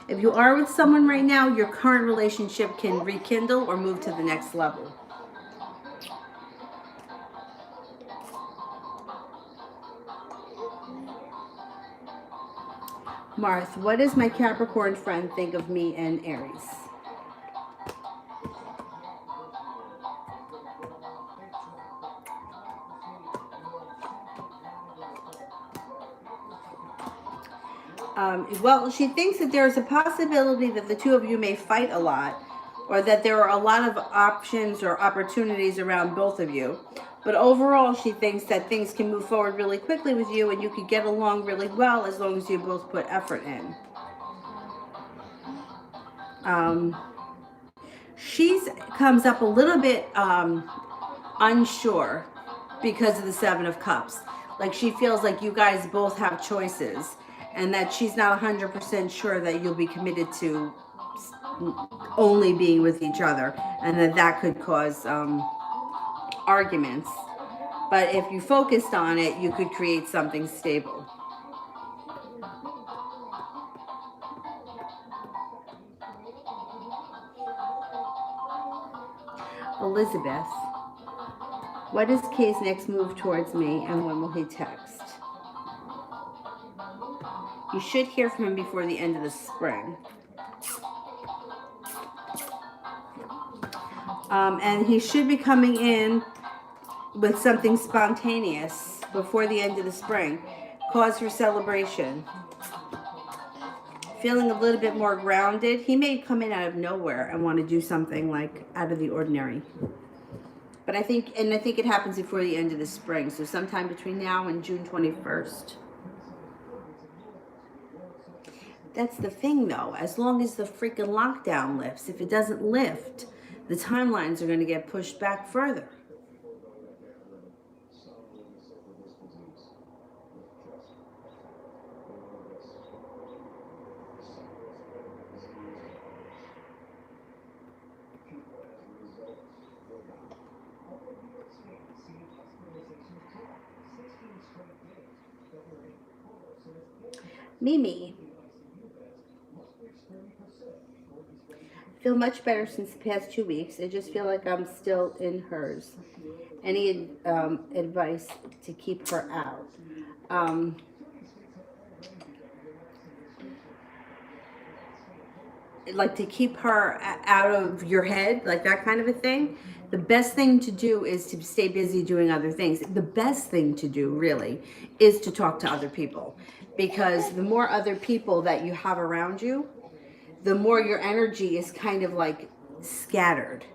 If you are with someone right now, your current relationship can rekindle or move to the next level. Marth, what does my Capricorn friend think of me and Aries? Well, she thinks that there's a possibility that the two of you may fight a lot, or that there are a lot of options or opportunities around both of you. But overall, she thinks that things can move forward really quickly with you and you could get along really well as long as you both put effort in. She comes up a little bit unsure because of the Seven of Cups. Like she feels like you guys both have choices and that she's not 100% sure that you'll be committed to only being with each other, and that could cause arguments. But if you focused on it, you could create something stable. Elizabeth, what is Kay's next move towards me and when will he text? You should hear from him before the end of the spring. And he should be coming in with something spontaneous before the end of the spring. Cause for celebration. Feeling a little bit more grounded. He may come in out of nowhere and want to do something like out of the ordinary. But I think it happens before the end of the spring. So sometime between now and June 21st. That's the thing though. As long as the freaking lockdown lifts. If it doesn't lift, the timelines are going to get pushed back further. Mimi. Feel much better since the past 2 weeks. I just feel like I'm still in hers. Any advice to keep her out? Like to keep her out of your head, like that kind of a thing. The best thing to do is to stay busy doing other things. The best thing to do really is to talk to other people, because the more other people that you have around you, the more your energy is kind of like scattered,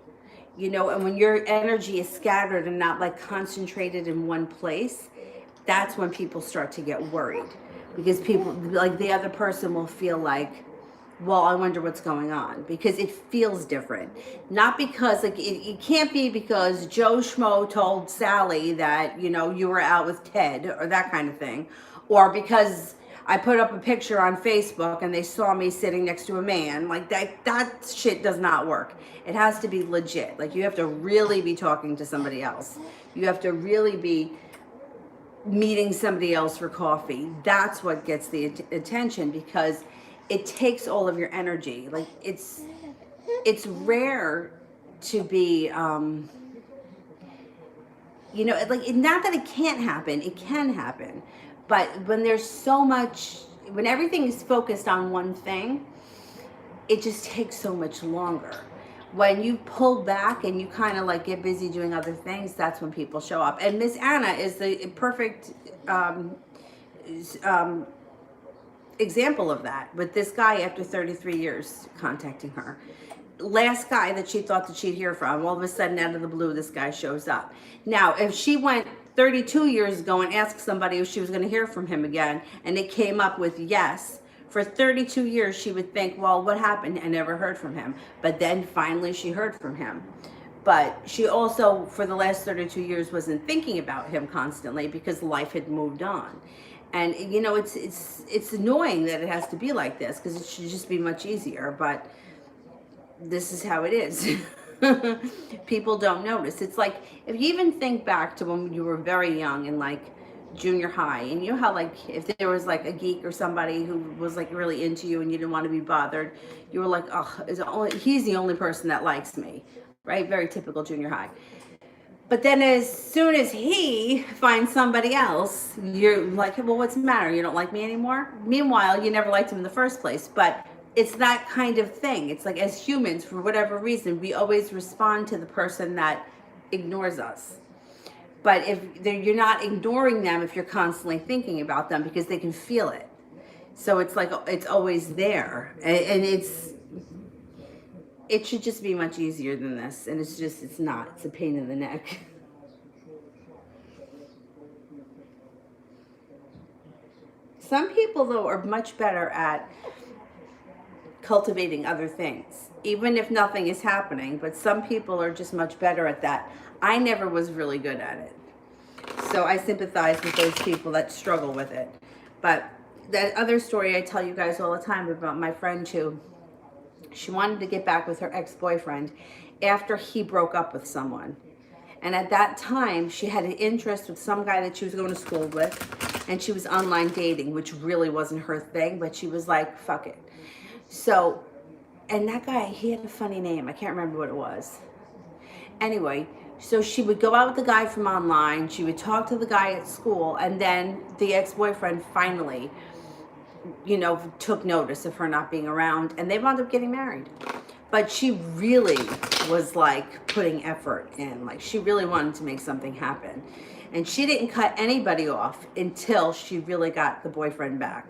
you know, and when your energy is scattered and not like concentrated in one place, that's when people start to get worried, because people, like the other person will feel like, well, I wonder what's going on, because it feels different. Not because, like, it can't be because Joe Schmo told Sally that, you know, you were out with Ted or that kind of thing, or because I put up a picture on Facebook and they saw me sitting next to a man. Like that shit does not work. It has to be legit. Like you have to really be talking to somebody else. You have to really be meeting somebody else for coffee. That's what gets the attention, because it takes all of your energy. Like it's rare to be, you know, like not that it can't happen, it can happen. But when there's so much, when everything is focused on one thing, it just takes so much longer. When you pull back and you kind of like get busy doing other things, that's when people show up. And Miss Anna is the perfect um, example of that, with this guy after 33 years contacting her. Last guy that she thought that she'd hear from, all of a sudden out of the blue, this guy shows up. Now, if she went 32 years ago and asked somebody if she was going to hear from him again, and it came up with yes, for 32 years she would think, well, what happened? I never heard from him. But then finally she heard from him. But she also, for the last 32 years, wasn't thinking about him constantly because life had moved on. And you know, it's annoying that it has to be like this, because it should just be much easier. But this is how it is. People don't notice. It's like, if you even think back to when you were very young and like junior high, and you know how like if there was like a geek or somebody who was like really into you and you didn't want to be bothered, you were like, oh, he's the only person that likes me, right? Very typical junior high. But then as soon as he finds somebody else, you're like, well, what's the matter? You don't like me anymore? Meanwhile, you never liked him in the first place. But it's that kind of thing. It's like, as humans, for whatever reason, we always respond to the person that ignores us. But if you're not ignoring them, if you're constantly thinking about them, because they can feel it. So it's like, it's always there. And it should just be much easier than this. And it's not. It's a pain in the neck. Some people, though, are much better at cultivating other things, even if nothing is happening. But some people are just much better at that. I never was really good at it. So I sympathize with those people that struggle with it. But that other story I tell you guys all the time about my friend who, she wanted to get back with her ex-boyfriend after he broke up with someone. And at that time, she had an interest with some guy that she was going to school with, and she was online dating, which really wasn't her thing, but she was like, fuck it. So, and that guy, he had a funny name. I can't remember what it was. Anyway, so she would go out with the guy from online, she would talk to the guy at school, and then the ex-boyfriend finally, you know, took notice of her not being around, and they wound up getting married. But she really was like putting effort in, like she really wanted to make something happen. And she didn't cut anybody off until she really got the boyfriend back.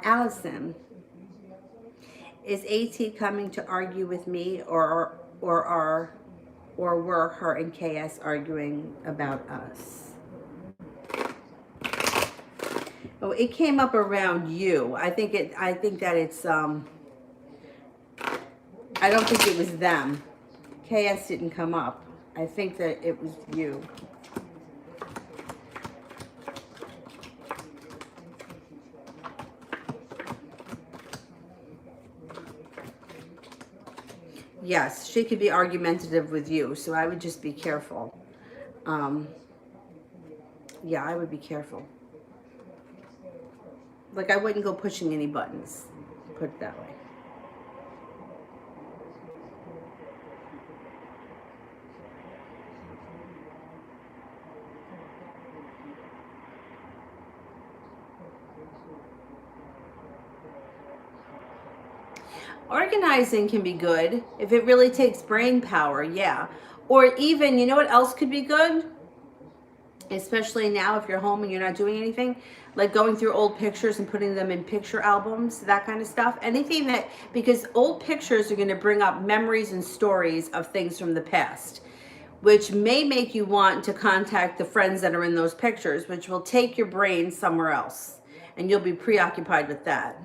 Allison, is AT coming to argue with me, or were her and KS arguing about us? Oh, it came up around you. I think that it's I don't think it was them. KS didn't come up. I think that it was you. Yes, she could be argumentative with you, so I would just be careful. Yeah, I would be careful. Like, I wouldn't go pushing any buttons, put it that way. Organizing can be good if it really takes brain power, yeah. Or even, you know what else could be good? Especially now if you're home and you're not doing anything, like going through old pictures and putting them in picture albums, that kind of stuff. Anything that, because old pictures are going to bring up memories and stories of things from the past, which may make you want to contact the friends that are in those pictures, which will take your brain somewhere else, and you'll be preoccupied with that.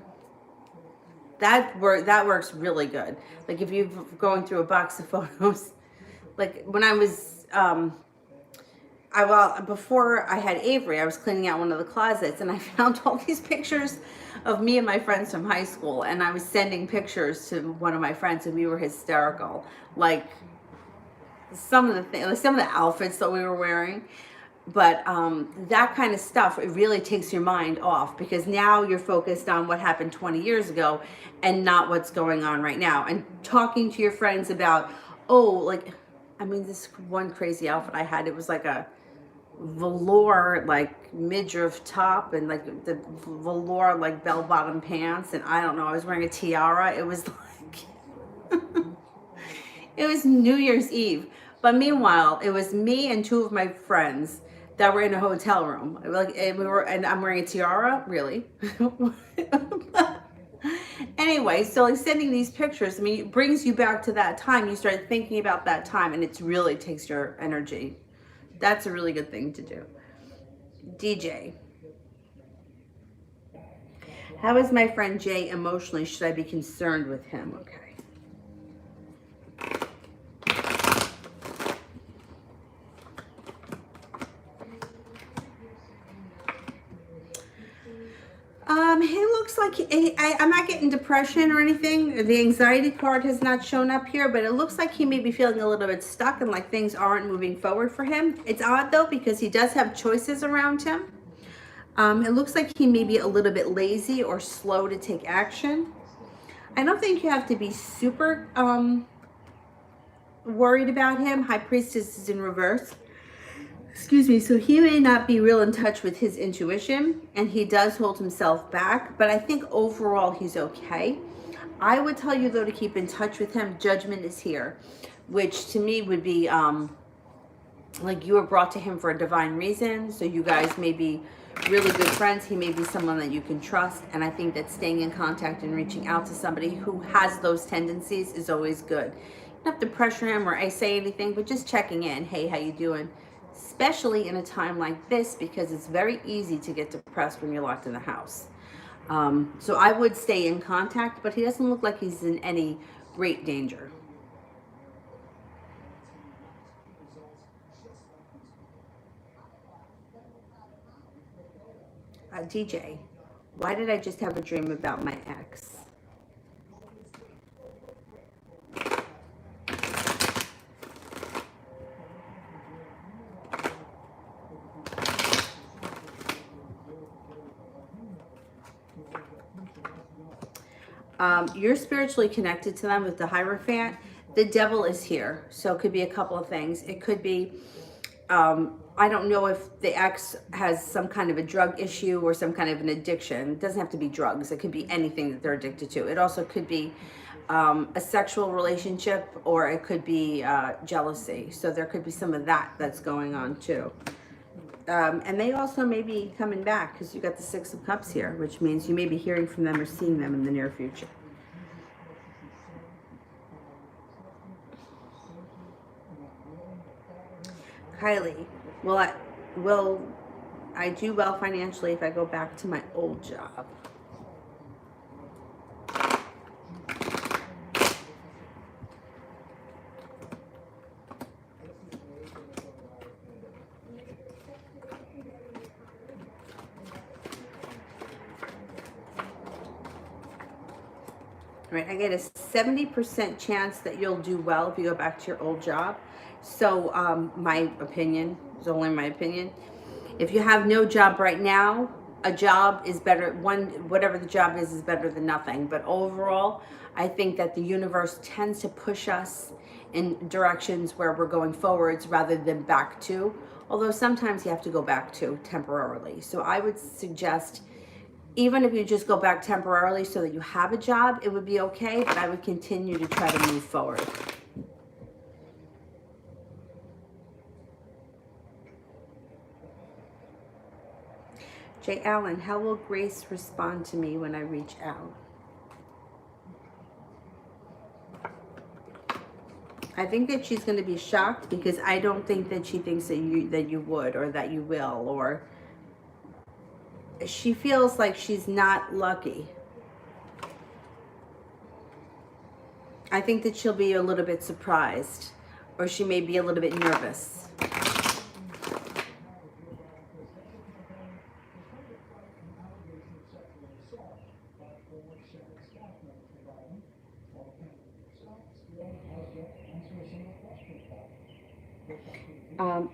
That works really good. Like if you're going through a box of photos, like when I was, before I had Avery, I was cleaning out one of the closets, and I found all these pictures of me and my friends from high school, and I was sending pictures to one of my friends, and we were hysterical. Like some of the outfits that we were wearing. But that kind of stuff, it really takes your mind off, because now you're focused on what happened 20 years ago and not what's going on right now. And talking to your friends about, oh, like, I mean, this one crazy outfit I had, it was like a velour like midriff top and like the velour like bell bottom pants, and I don't know, I was wearing a tiara. It was like it was New Year's Eve, but meanwhile it was me and two of my friends that were in a hotel room, like, and I'm wearing a tiara, really. Anyway, so like sending these pictures, I mean, it brings you back to that time. You start thinking about that time, and it really takes your energy. That's a really good thing to do. DJ. How is my friend Jay emotionally? Should I be concerned with him? Okay. He looks like I'm not getting depression or anything. The anxiety card has not shown up here, but it looks like he may be feeling a little bit stuck and like things aren't moving forward for him. It's odd though, because he does have choices around him. It looks like he may be a little bit lazy or slow to take action. I don't think you have to be super worried about him. High Priestess is in reverse. Excuse me. So he may not be real in touch with his intuition, and he does hold himself back, but I think overall he's okay. I would tell you though to keep in touch with him. Judgment is here, which to me would be like you were brought to him for a divine reason. So you guys may be really good friends. He may be someone that you can trust, and I think that staying in contact and reaching out to somebody who has those tendencies is always good. You don't have to pressure him or say anything, but just checking in. Hey, how you doing? Especially in a time like this, because it's very easy to get depressed when you're locked in the house. So I would stay in contact, but he doesn't look like he's in any great danger. DJ, why did I just have a dream about my ex? You're spiritually connected to them with the Hierophant. The devil is here. So it could be a couple of things. It could be, I don't know if the ex has some kind of a drug issue or some kind of an addiction. It doesn't have to be drugs. It could be anything that they're addicted to. It also could be a sexual relationship, or it could be jealousy. So there could be some of that that's going on too. And they also may be coming back, because you got the Six of Cups here, which means you may be hearing from them or seeing them in the near future. Kylie, will I do well financially if I go back to my old job? Right, I get a 70% chance that you'll do well if you go back to your old job. So my opinion is only my opinion. If you have no job right now, a job is better. Whatever the job is better than nothing. But overall, I think that the universe tends to push us in directions where we're going forwards rather than back to. Although sometimes you have to go back to temporarily. So I would suggest, even if you just go back temporarily so that you have a job, it would be okay, but I would continue to try to move forward. Jay Allen, how will Grace respond to me when I reach out? I think that she's going to be shocked, because I don't think that she thinks that you would, or that you will, or she feels like she's not lucky. I think that she'll be a little bit surprised, or she may be a little bit nervous.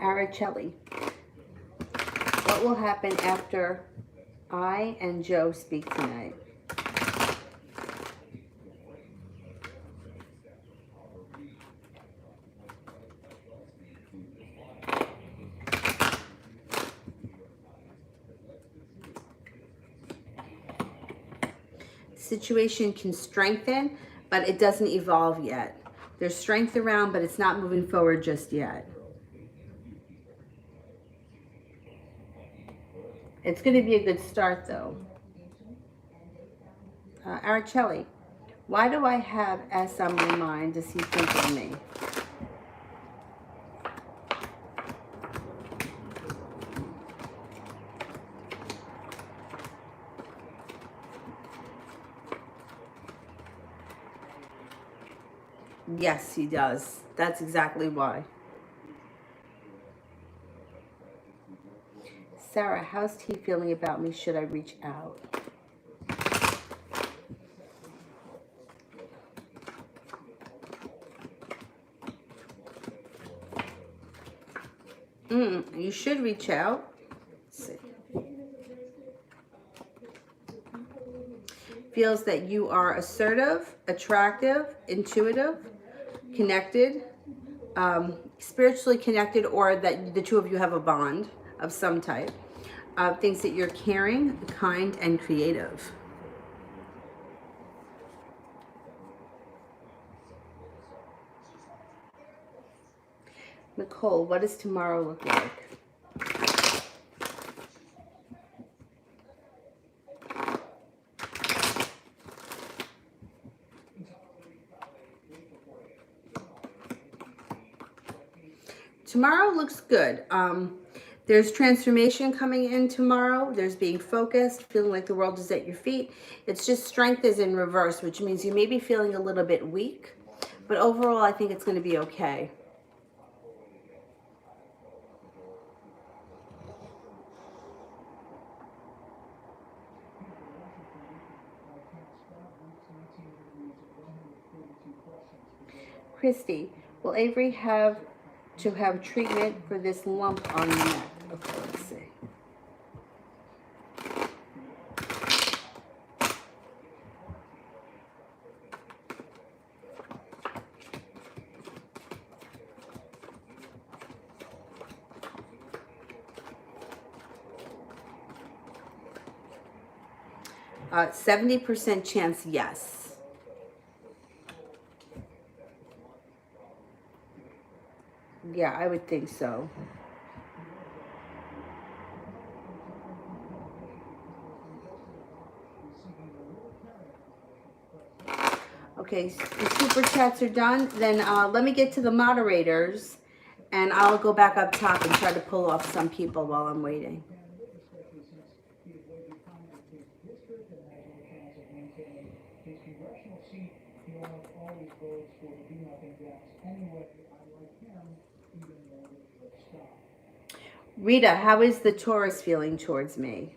Araceli, What will happen after I and Joe speak tonight? Situation can strengthen, but it doesn't evolve yet. There's strength around, but it's not moving forward just yet. It's going to be a good start, though. Araceli, why do I have S on my mind? Does he think of me? Yes, he does. That's exactly why. Sarah, how's T feeling about me? Should I reach out? You should reach out. Let's see. Feels that you are assertive, attractive, intuitive, connected, spiritually connected, or that the two of you have a bond of some type. Thinks that you're caring, kind, and creative. Nicole, what does tomorrow look like? Tomorrow looks good. There's transformation coming in tomorrow. There's being focused, feeling like the world is at your feet. It's just strength is in reverse, which means you may be feeling a little bit weak. But overall, I think it's going to be okay. Christy, will Avery have to have treatment for this lump on the neck? Okay, let's see. Uh, 70% chance, yes. Yeah, I would think so. Okay, the super chats are done. Then let me get to the moderators, and I'll go back up top and try to pull off some people while I'm waiting. Rita, how is the Taurus feeling towards me?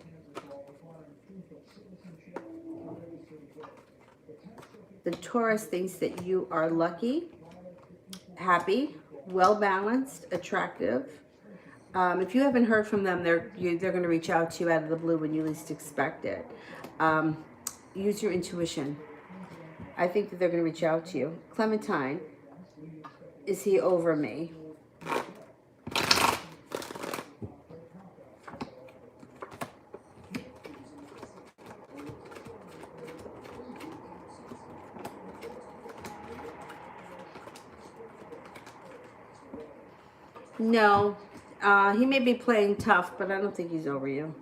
The Taurus thinks that you are lucky, happy, well-balanced, attractive. If you haven't heard from them, they're going to reach out to you out of the blue when you least expect it. Use your intuition. I think that they're going to reach out to you. Clementine, is he over me? No, he may be playing tough, but I don't think he's over you.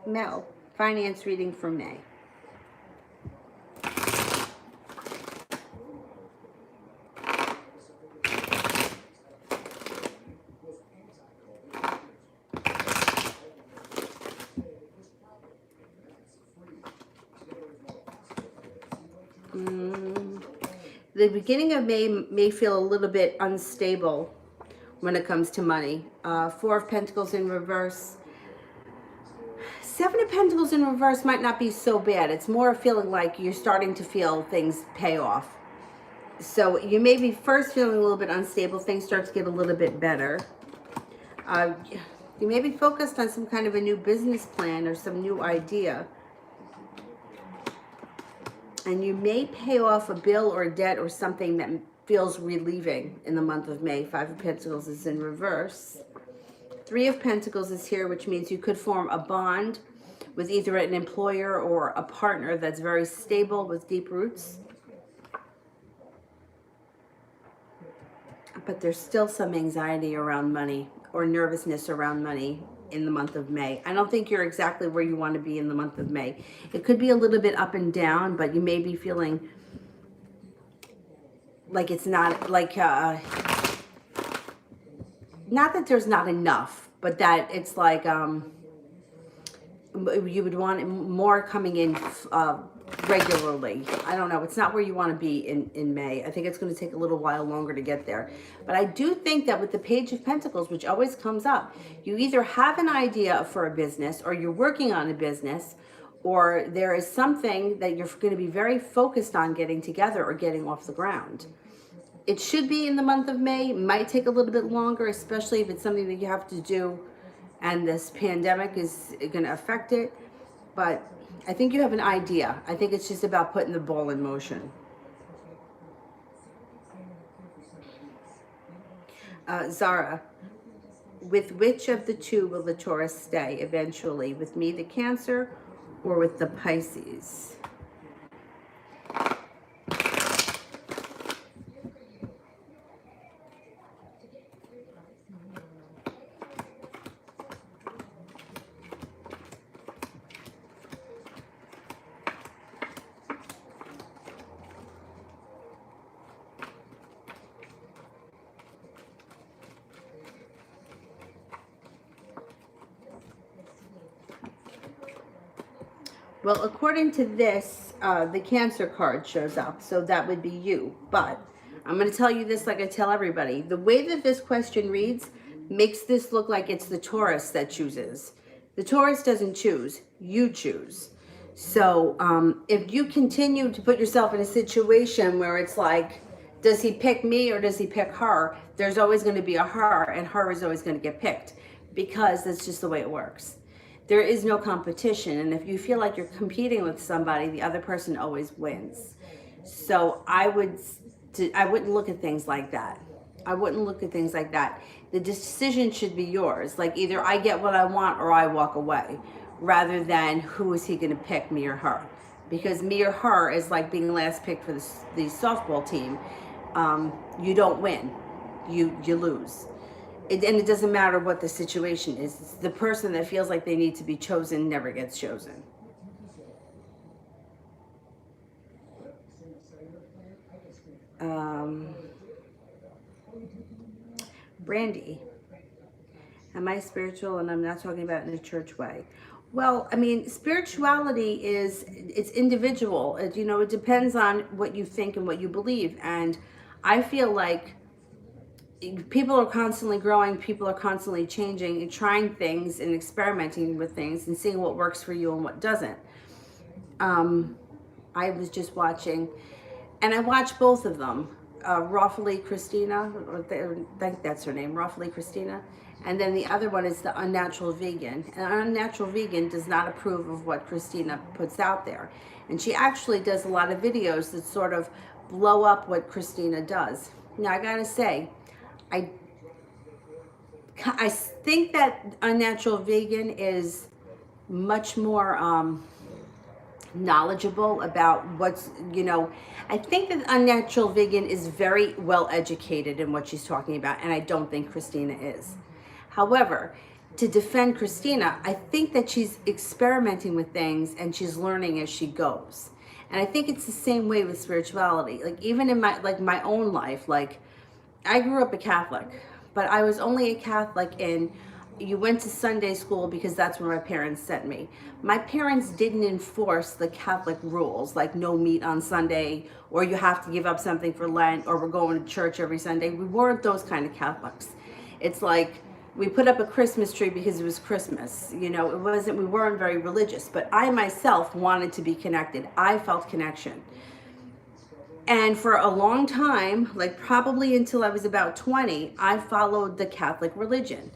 Mel, finance reading for May. The beginning of May may feel a little bit unstable when it comes to money. Four of Pentacles in reverse. Seven of Pentacles in reverse might not be so bad. It's more feeling like you're starting to feel things pay off. So you may be first feeling a little bit unstable. Things start to get a little bit better. You may be focused on some kind of a new business plan or some new idea. And you may pay off a bill or a debt or something that feels relieving in the month of May. Five of Pentacles is in reverse. Three of Pentacles is here, which means you could form a bond with either an employer or a partner that's very stable with deep roots. But there's still some anxiety around money or nervousness around money in the month of May. I don't think you're exactly where you want to be in the month of May. It could be a little bit up and down, but you may be feeling like it's not like, not that there's not enough, but that it's like, you would want more coming in regularly. I don't know. It's not where you want to be in May. I think it's going to take a little while longer to get there. But I do think that with the Page of Pentacles, which always comes up, you either have an idea for a business or you're working on a business, or there is something that you're going to be very focused on getting together or getting off the ground. It should be in the month of May. It might take a little bit longer, especially if it's something that you have to do and this pandemic is going to affect it. But I think you have an idea. I think it's just about putting the ball in motion. Zara, with which of the two will the Taurus stay eventually? With me, the Cancer, or with the Pisces? Well, according to this, the Cancer card shows up, so that would be you. But I'm going to tell you this like I tell everybody. The way that this question reads makes this look like it's the Taurus that chooses. The Taurus doesn't choose. You choose. So if you continue to put yourself in a situation where it's like, does he pick me or does he pick her? There's always going to be a her, and her is always going to get picked because that's just the way it works. There is no competition, and if you feel like you're competing with somebody, the other person always wins. So I wouldn't look at things like that. I wouldn't look at things like that. The decision should be yours. Like either I get what I want or I walk away, rather than who is he going to pick, me or her? Because me or her is like being last picked for the softball team. You don't win, you lose. And it doesn't matter what the situation is. It's the person that feels like they need to be chosen never gets chosen. Brandy, am I spiritual? And I'm not talking about in a church way. Well, I mean, spirituality it's individual. It depends on what you think and what you believe. And I feel like people are constantly growing, people are constantly changing and trying things and experimenting with things and seeing what works for you and what doesn't. I was just watching, and I watched both of them. Rawfully Christina, I think that's her name, Rawfully Christina. And then the other one is the Unnatural Vegan. And Unnatural Vegan does not approve of what Christina puts out there. And she actually does a lot of videos that sort of blow up what Christina does. Now, I gotta say, I think that Unnatural Vegan is much more knowledgeable about what's, I think that Unnatural Vegan is very well educated in what she's talking about, and I don't think Christina is. However, to defend Christina, I think that she's experimenting with things and she's learning as she goes. And I think it's the same way with spirituality. Like even in my own life, like I grew up a Catholic, but I was only a Catholic you went to Sunday school because that's where my parents sent me. My parents didn't enforce the Catholic rules, like no meat on Sunday, or you have to give up something for Lent, or we're going to church every Sunday. We weren't those kind of Catholics. It's like we put up a Christmas tree because it was Christmas. You know, we weren't very religious, but I myself wanted to be connected. I felt connection. And for a long time, like probably until I was about 20, I followed the Catholic religion.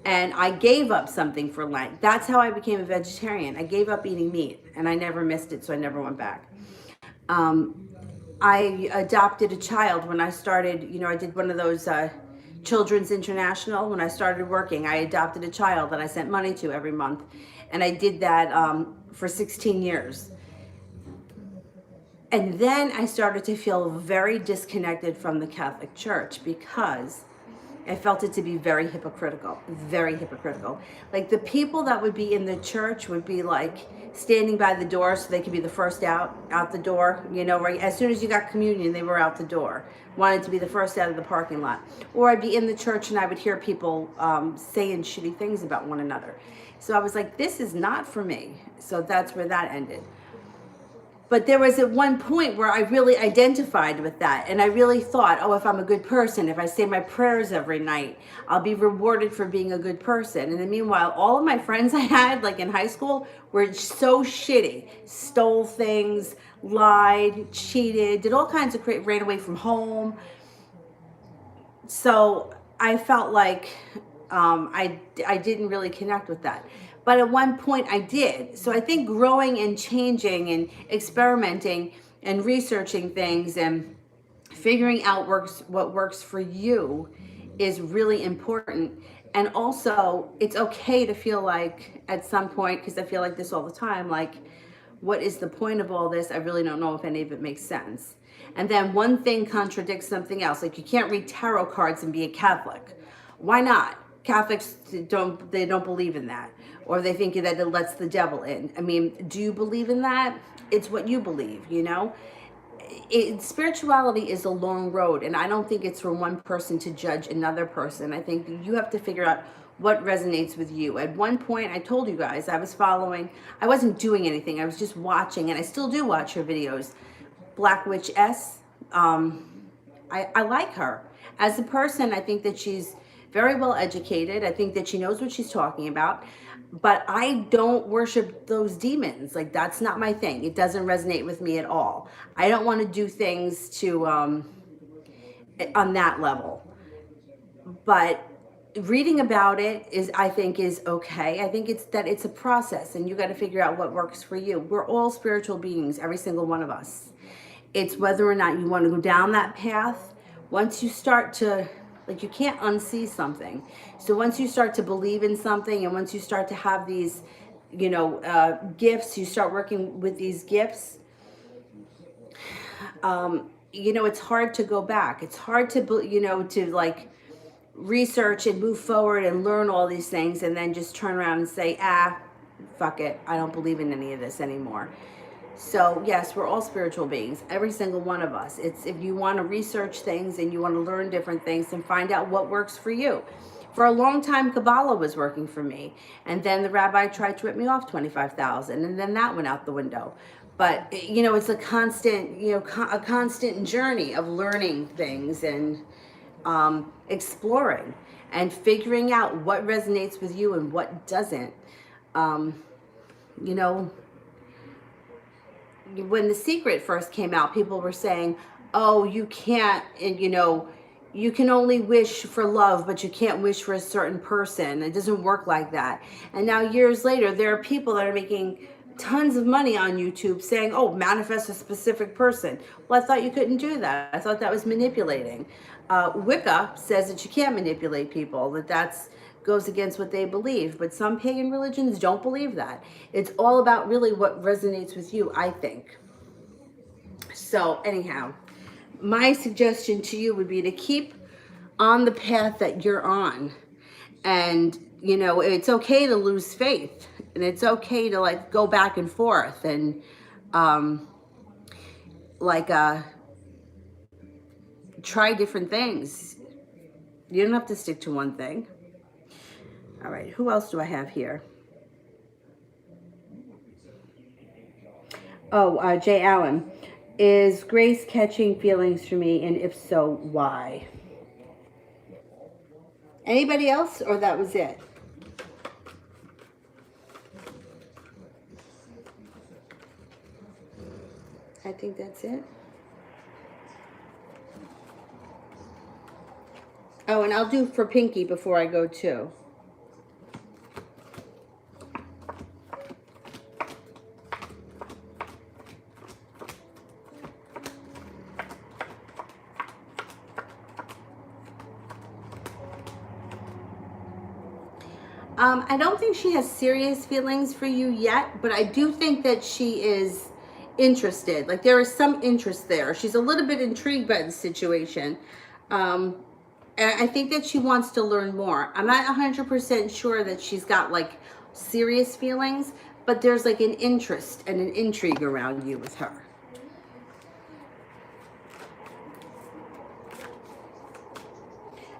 And I gave up something for Lent. That's how I became a vegetarian. I gave up eating meat and I never missed it, so I never went back. Um, I adopted a child when I started, you know, I did one of those Children's International. When I started working, I adopted a child that I sent money to every month. And I did that for 16 years. And then I started to feel very disconnected from the Catholic Church because I felt it to be very hypocritical, very hypocritical. Like the people that would be in the church would be like standing by the door so they could be the first out the door, you know, right as soon as you got communion, they were out the door, wanted to be the first out of the parking lot. Or I'd be in the church and I would hear people saying shitty things about one another. So I was like, this is not for me. So that's where that ended. But there was at one point where I really identified with that. And I really thought, oh, if I'm a good person, if I say my prayers every night, I'll be rewarded for being a good person. And then meanwhile, all of my friends I had, like in high school, were so shitty. Stole things, lied, cheated, did all kinds of ran away from home. So I felt like I didn't really connect with that. But at one point I did. So I think growing and changing and experimenting and researching things and figuring out what works for you is really important. And also, it's okay to feel like at some point, because I feel like this all the time, like, what is the point of all this? I really don't know if any of it makes sense. And then one thing contradicts something else. Like you can't read tarot cards and be a Catholic. Why not? Catholics don't believe in that, or they think that it lets the devil in. I mean, do you believe in that? It's what you believe, you know? Spirituality is a long road, and I don't think it's for one person to judge another person. I think you have to figure out what resonates with you. At one point, I told you guys I wasn't doing anything. I was just watching, and I still do watch her videos. Black Witch S. I like her. As a person, I think that she's very well educated. I think that she knows what she's talking about. But I don't worship those demons. Like, that's not my thing. It doesn't resonate with me at all. I don't want to do things to on that level. But reading about it I think is okay. I think it's a process, and you got to figure out what works for you. We're all spiritual beings, every single one of us. It's whether or not you want to go down that path. Once you start to, like, you can't unsee something. So once you start to believe in something, and once you start to have these, you know, gifts, you start working with these gifts, you know, it's hard to go back. It's hard to, you know, to like research and move forward and learn all these things and then just turn around and say, fuck it, I don't believe in any of this anymore. So yes, we're all spiritual beings, every single one of us. It's if you want to research things and you want to learn different things and find out what works for you. For a long time, Kabbalah was working for me. And then the rabbi tried to rip me off $25,000, and then that went out the window. But, you know, it's a constant, you know, a constant journey of learning things and exploring and figuring out what resonates with you and what doesn't. You know, when The Secret first came out, people were saying, oh, you can't, and you know, you can only wish for love, but you can't wish for a certain person. It doesn't work like that. And now years later, there are people that are making tons of money on YouTube saying, oh, manifest a specific person. Well, I thought you couldn't do that. I thought that was manipulating. Wicca says that you can't manipulate people, that's goes against what they believe, but some pagan religions don't believe that. It's all about really what resonates with you, I think. So anyhow, my suggestion to you would be to keep on the path that you're on. And, you know, it's okay to lose faith, and it's okay to like go back and forth and try different things. You don't have to stick to one thing. All right, who else do I have here? Oh, Jay Allen. Is grace catching feelings for me, and if so, why? Anybody else, or that was it? I think that's it. Oh, and I'll do for Pinky before I go too. I don't think she has serious feelings for you yet, but I do think that she is interested. Like there is some interest there. She's a little bit intrigued by the situation. And I think that she wants to learn more. I'm not 100% sure that she's got like serious feelings, but there's like an interest and an intrigue around you with her.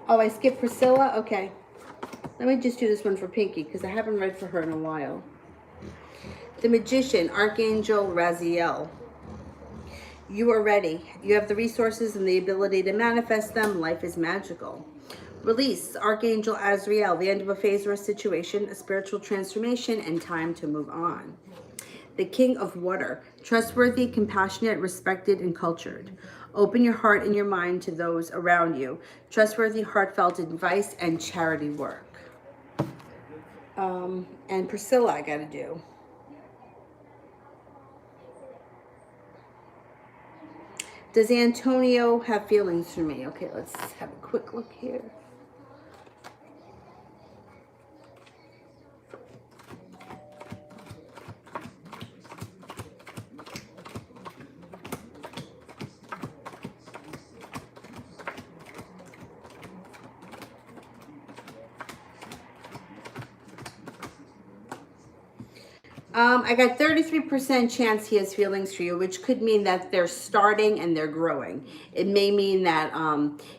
Oh, I skipped Priscilla? Okay. Let me just do this one for Pinky because I haven't read for her in a while. The Magician, Archangel Raziel. You are ready. You have the resources and the ability to manifest them. Life is magical. Release, Archangel Azrael, the end of a phase or a situation, a spiritual transformation, and time to move on. The King of Water, trustworthy, compassionate, respected, and cultured. Open your heart and your mind to those around you. Trustworthy, heartfelt advice, and charity work. And Priscilla, I got to do. Does Antonio have feelings for me? Okay, let's have a quick look here. I got 33% chance he has feelings for you, which could mean that they're starting and they're growing. It may mean that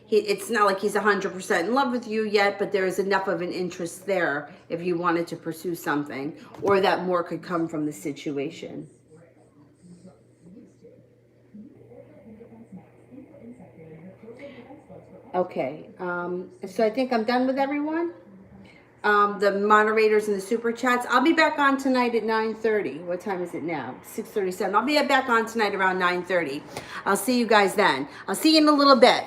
it's not like he's 100% in love with you yet, but there is enough of an interest there if you wanted to pursue something, or that more could come from the situation. Okay, so I think I'm done with everyone. The moderators and the super chats. I'll be back on tonight at 9:30. What time is it now? 6:37. I'll be back on tonight around 9:30. I'll see you guys then. I'll see you in a little bit.